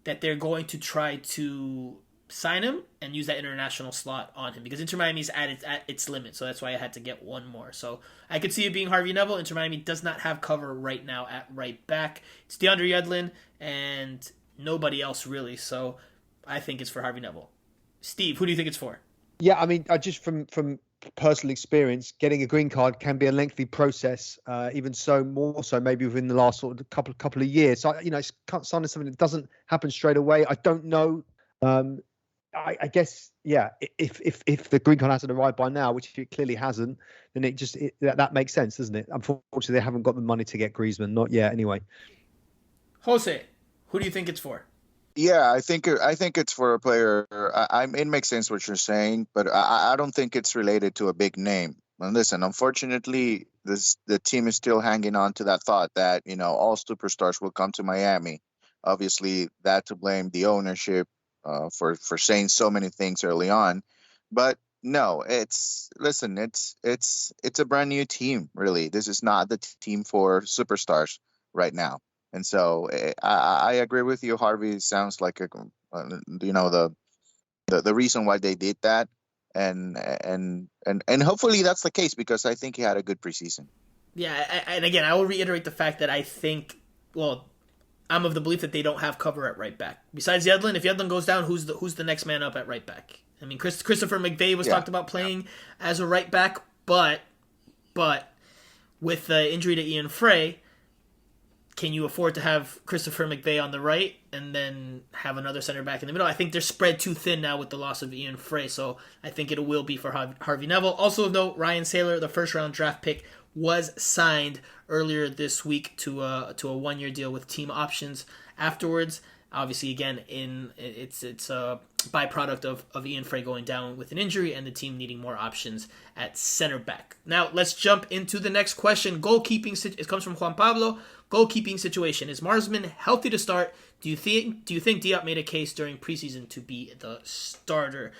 Speaker 1: that they're going to try to sign him and use that international slot on him, because Inter Miami's at its limit, so that's why I had to get one more. So I could see it being Harvey Neville. Inter Miami does not have cover right now at right back. It's DeAndre Yedlin and nobody else really, so I think it's for Harvey Neville. Steve, who do you think it's for?
Speaker 6: Yeah, I just from personal experience, getting a green card can be a lengthy process, even so more so maybe within the last sort of couple of years. So it's something that doesn't happen straight away. I don't know. I guess, yeah, if the green card hasn't arrived by now, which it clearly hasn't, then that makes sense, doesn't it? Unfortunately, they haven't got the money to get Griezmann, not yet anyway.
Speaker 1: Jose, who do you think it's for?
Speaker 2: Yeah, I think it's for a player. It makes sense what you're saying, but I don't think it's related to a big name. And listen, unfortunately, the team is still hanging on to that thought that all superstars will come to Miami. Obviously, that to blame the ownership for saying so many things early on, but no, it's a brand new team. Really, this is not the team for superstars right now. And so I agree with you, Harvey. Sounds like the reason why they did that, and hopefully that's the case, because I think he had a good preseason.
Speaker 1: Yeah, and again, I will reiterate the fact that I think, I'm of the belief that they don't have cover at right back. Besides Yedlin, if Yedlin goes down, who's the next man up at right back? I mean, Christopher McVey was talked about playing as a right back, but with the injury to Ian Frey, can you afford to have Christopher McVey on the right and then have another center back in the middle? I think they're spread too thin now with the loss of Ian Frey, so I think it will be for Harvey Neville. Also of note, Ryan Saylor, the first-round draft pick, was signed earlier this week to a 1-year deal with team options afterwards. Obviously, again, it's a byproduct of Ian Frey going down with an injury and the team needing more options at center back. Now, let's jump into the next question. Goalkeeping. It comes from Juan Pablo. Goalkeeping situation. Is Marsman healthy to start? Do you think Diop made a case during preseason to be the starter?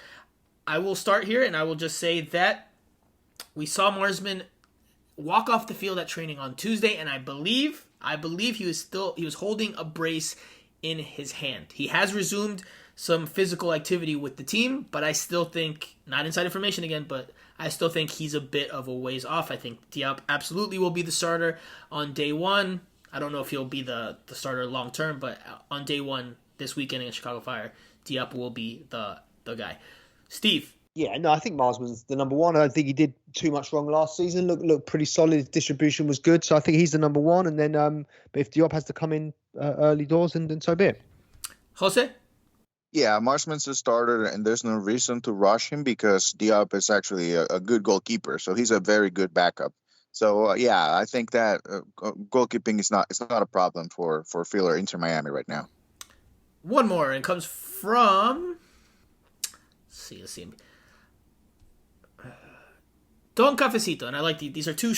Speaker 1: I will start here, and I will just say that we saw Marsman walk off the field at training on Tuesday, and I believe he was holding a brace in his hand. He has resumed some physical activity with the team, but I still think, not inside information again, but I still think he's a bit of a ways off. I think Diop absolutely will be the starter on day one. I don't know if he'll be the starter long term, but on day one this weekend against Chicago Fire, Diop will be the guy. Steve.
Speaker 6: Yeah, no, I think Marsman's the number one. I don't think he did too much wrong last season. Looked pretty solid. His distribution was good, so I think he's the number one. And then, but if Diop has to come in early doors, then so be it.
Speaker 1: Jose?
Speaker 2: Yeah, Marsman's a starter, and there's no reason to rush him because Diop is actually a good goalkeeper, so he's a very good backup. So yeah, I think that goalkeeping is not a problem for Phil Inter Miami right now.
Speaker 1: One more, and it comes from let's see. Don Cafecito, and I like these are two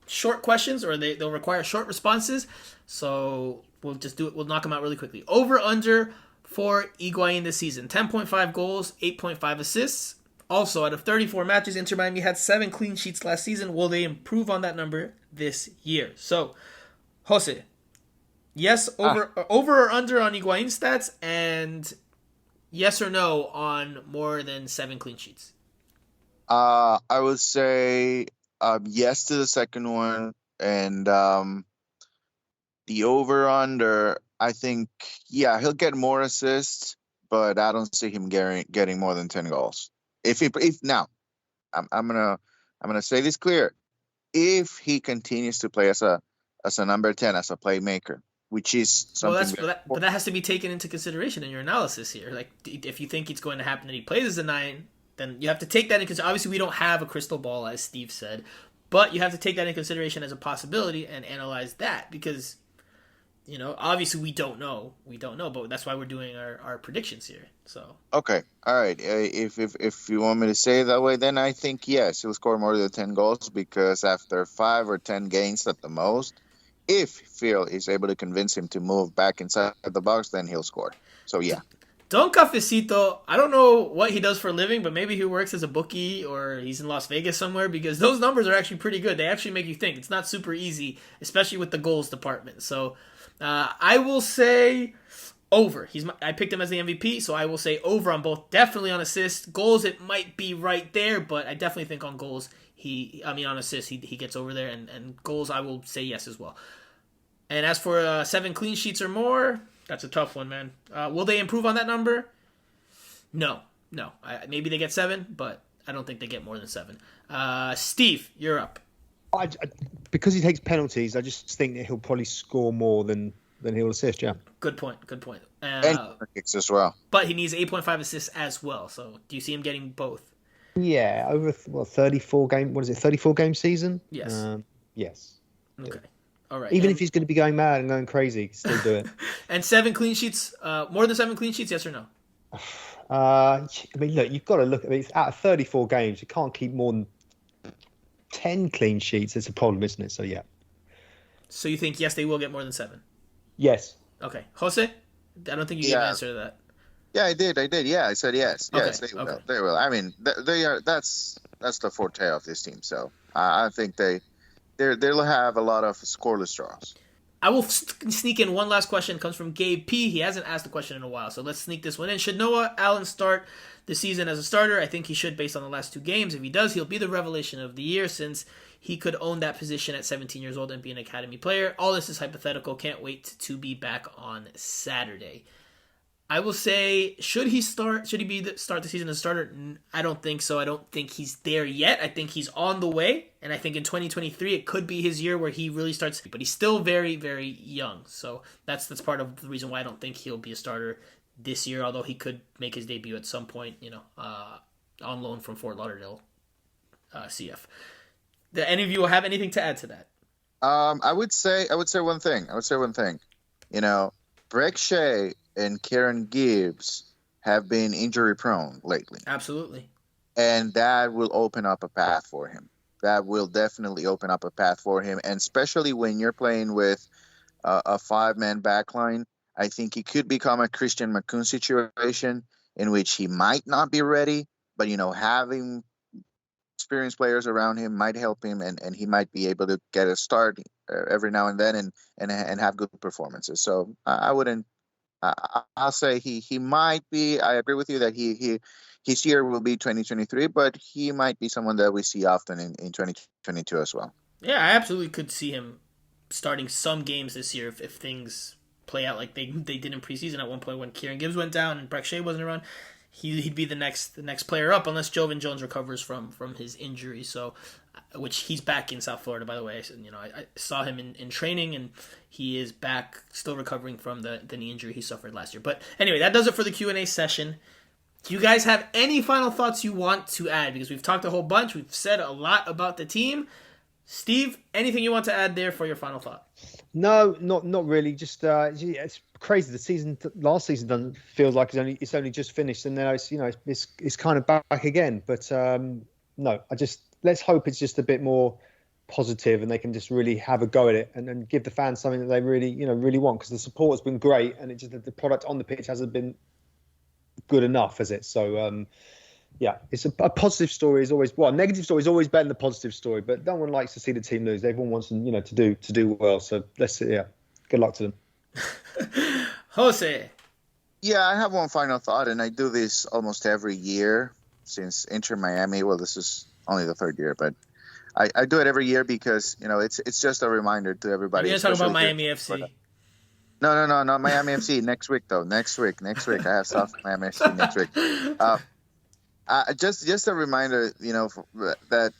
Speaker 1: short questions, or they'll require short responses. So we'll just do it. We'll knock them out really quickly. Over under for Higuain this season: 10.5 goals, 8.5 assists. Also, out of 34 matches, Inter Miami had 7 clean sheets last season. Will they improve on that number this year? So, Jose, yes, over or under on Higuain stats, and yes or no on more than 7 clean sheets?
Speaker 2: I would say yes to the second one, and the over-under, I think, yeah, he'll get more assists, but I don't see him getting more than 10 goals. If now, I'm gonna say this clear: if he continues to play as a number 10, as a playmaker, which is something.
Speaker 1: But that has to be taken into consideration in your analysis here. Like, if you think it's going to happen that he plays as a 9, then you have to take that into consideration. Obviously, we don't have a crystal ball, as Steve said, but you have to take that into consideration as a possibility and analyze that because, obviously we don't know, but that's why we're doing our predictions here. So
Speaker 2: okay, all right. If you want me to say it that way, then I think yes, he'll score more than 10 goals because after 5 or 10 games at the most, if Phil is able to convince him to move back inside the box, then he'll score. So yeah.
Speaker 1: Don Cafecito, I don't know what he does for a living, but maybe he works as a bookie or he's in Las Vegas somewhere because those numbers are actually pretty good. They actually make you think. It's not super easy, especially with the goals department. So I will say over. I picked him as the MVP, so I will say over on both. Definitely on assists. Goals, it might be right there, but I definitely think on goals, on assists, he gets over there. And goals, I will say yes as well. And as for 7 clean sheets or more, that's a tough one, man. Will they improve on that number? No. Maybe they get 7, but I don't think they get more than 7. Steve, you're up.
Speaker 6: Because he takes penalties, I just think that he'll probably score more than he'll assist, yeah.
Speaker 1: Good point.
Speaker 2: And kicks as well.
Speaker 1: But he needs 8.5 assists as well, so do you see him getting both?
Speaker 6: Yeah, over 34 game season?
Speaker 1: Yes.
Speaker 6: Yes.
Speaker 1: Okay. All right.
Speaker 6: Even if he's going to be going mad and going crazy, still do it.
Speaker 1: And 7 clean sheets, more than 7 clean sheets, yes or no?
Speaker 6: I mean, look, you've got to look at it. Out of 34 games, you can't keep more than 10 clean sheets. It's a problem, isn't it? So, yeah.
Speaker 2: So you think, yes, they will get more than 7?
Speaker 6: Yes.
Speaker 1: Okay. Jose? I don't think you gave an answer to that.
Speaker 2: Yeah, I did. Yeah, I said yes.
Speaker 1: Okay.
Speaker 2: Yes, they will. Okay. They will. I mean, they are. That's the forte of this team. So I think they'll have a lot of scoreless draws.
Speaker 1: I will sneak in one last question. It comes from Gabe P. He hasn't asked a question in a while, so let's sneak this one in. Should Noah Allen start the season as a starter? I think he should based on the last 2 games. If he does, he'll be the revelation of the year since he could own that position at 17 years old and be an academy player. All this is hypothetical. Can't wait to be back on Saturday. I will say, should he start the season as a starter? I don't think so. I don't think he's there yet. I think he's on the way, and I think in 2023 it could be his year where he really starts. But he's still very, very young, so that's part of the reason why I don't think he'll be a starter this year. Although he could make his debut at some point, on loan from Fort Lauderdale, CF. Do any of you have anything to add to that?
Speaker 2: I would say one thing. You know, Breck Shea and Kieran Gibbs have been injury prone lately.
Speaker 1: Absolutely.
Speaker 2: And that will open up a path for him. That will definitely open up a path for him. And especially when you're playing with a 5-man backline, I think it could become a Christian McCoon situation in which he might not be ready, but, having experienced players around him might help him, and he might be able to get a start every now and then and have good performances. So I'll say he might be. I agree with you that his year will be 2023, but he might be someone that we see often in 2022 as well.
Speaker 1: Yeah, I absolutely could see him starting some games this year if things play out like they did in preseason at one point when Kieran Gibbs went down and Breck Shea wasn't around. He'd be the next player up unless Jovan Jones recovers from his injury. So, which he's back in South Florida, by the way. So, I saw him in training, and he is back, still recovering from the knee injury he suffered last year. But anyway, that does it for the Q&A session. Do you guys have any final thoughts you want to add? Because we've talked a whole bunch. We've said a lot about the team. Steve, anything you want to add there for your final thought?
Speaker 6: No, not really. Just it's crazy. Last season feels like it's only just finished, and now it's kind of back again. But no, let's hope it's just a bit more positive, and they can just really have a go at it and give the fans something that they really want. Because the support has been great, and the product on the pitch hasn't been good enough, has it? So yeah, it's a positive story is always a negative story is always better than the positive story, but no one likes to see the team lose. Everyone wants them, to do well. So good luck to them.
Speaker 1: Jose.
Speaker 2: Yeah, I have one final thought, and I do this almost every year since Inter Miami. Well, this is only the third year, but I do it every year because it's just a reminder to everybody.
Speaker 1: You're talking about Miami FC.
Speaker 2: No, not Miami FC. Next week though. Next week. I have stuff for Miami FC next week. Just a reminder, that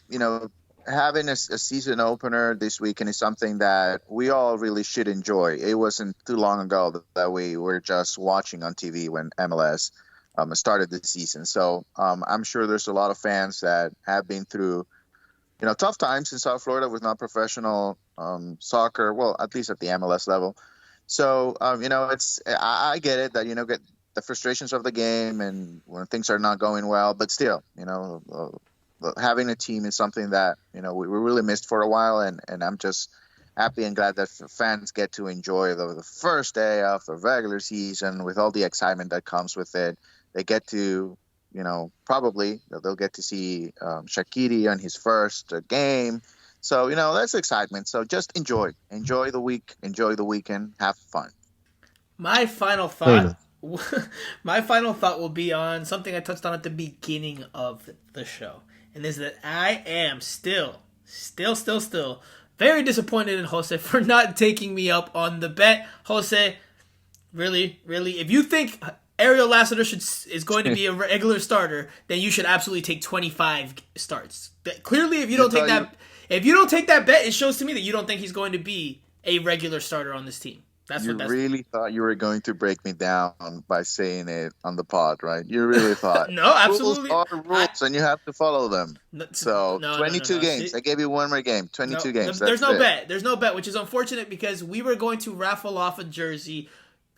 Speaker 2: having a season opener this weekend is something that we all really should enjoy. It wasn't too long ago that we were just watching on TV when MLS started the season. So I'm sure there's a lot of fans that have been through, tough times in South Florida with non-professional soccer. Well, at least at the MLS level. So I get it that get the frustrations of the game and when things are not going well, but still, having a team is something that, we really missed for a while. And I'm just happy and glad that fans get to enjoy the first day of the regular season with all the excitement that comes with it. They get to, probably they'll get to see Shaqiri on his first game. So, that's excitement. So just enjoy the week, enjoy the weekend, have fun.
Speaker 1: My final thought will be on something I touched on at the beginning of the show. And is that I am still very disappointed in Jose for not taking me up on the bet. Jose, really, if you think Ariel Lassiter is going to be a regular starter, then you should absolutely take 25 starts. Clearly, if you don't take that bet, it shows to me that you don't think he's going to be a regular starter on this team.
Speaker 2: You really thought you were going to break me down by saying it on the pod, right? You really thought.
Speaker 1: No, absolutely.
Speaker 2: Rules are rules, and you have to follow them. 22 games.
Speaker 1: See,
Speaker 2: I gave you one more game. 22 games.
Speaker 1: There's no bet. There's no bet, which is unfortunate because we were going to raffle off a jersey.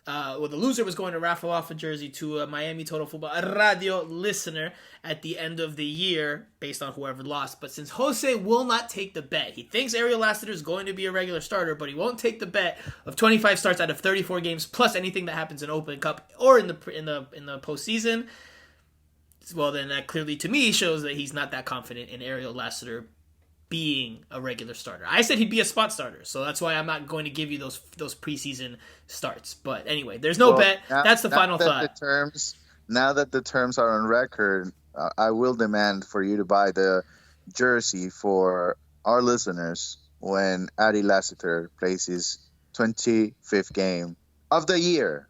Speaker 1: The loser was going to raffle off a jersey to a Miami Total Football Radio listener at the end of the year based on whoever lost. But since Jose will not take the bet, he thinks Ariel Lassiter is going to be a regular starter, but he won't take the bet of 25 starts out of 34 games plus anything that happens in Open Cup or in the postseason. Well, then that clearly to me shows that he's not that confident in Ariel Lassiter being a regular starter. I said he'd be a spot starter, so that's why I'm not going to give you those preseason starts. But anyway, there's no bet. That's the final thought.
Speaker 2: Now that the terms are on record, I will demand for you to buy the jersey for our listeners when Ari Lassiter plays his 25th game of the year.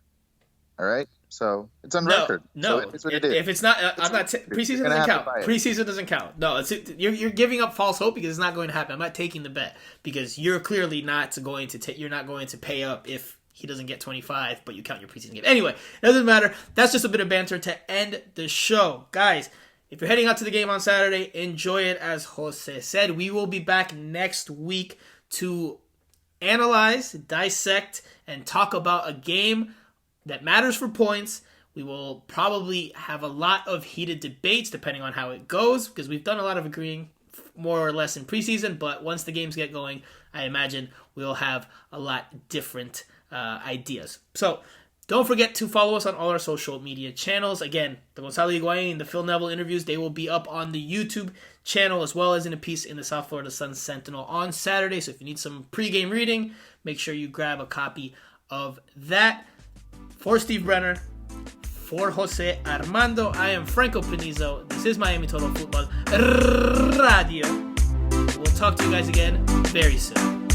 Speaker 2: All right? So it's on record.
Speaker 1: No,
Speaker 2: so it's what it is.
Speaker 1: If it's not, I'm not. Preseason doesn't count. Preseason doesn't count. No, you're giving up false hope because it's not going to happen. I'm not taking the bet because you're clearly not going to you're not going to pay up if he doesn't get 25, but you count your preseason game. Anyway, it doesn't matter. That's just a bit of banter to end the show, guys. if you're heading out to the game on Saturday, enjoy it. As Jose said, we will be back next week to analyze, dissect, and talk about a game that matters for points. We will probably have a lot of heated debates depending on how it goes, because we've done a lot of agreeing more or less in preseason, but once the games get going, I imagine we'll have a lot different ideas. So don't forget to follow us on all our social media channels. Again, the Gonzalo Higuain, the Phil Neville interviews, they will be up on the YouTube channel as well as in a piece in the South Florida Sun-Sentinel on Saturday. So if you need some pregame reading, make sure you grab a copy of that. For Steve Brenner, for Jose Armando, I am Franco Panizo. This is Miami Total Football Radio. We'll talk to you guys again very soon.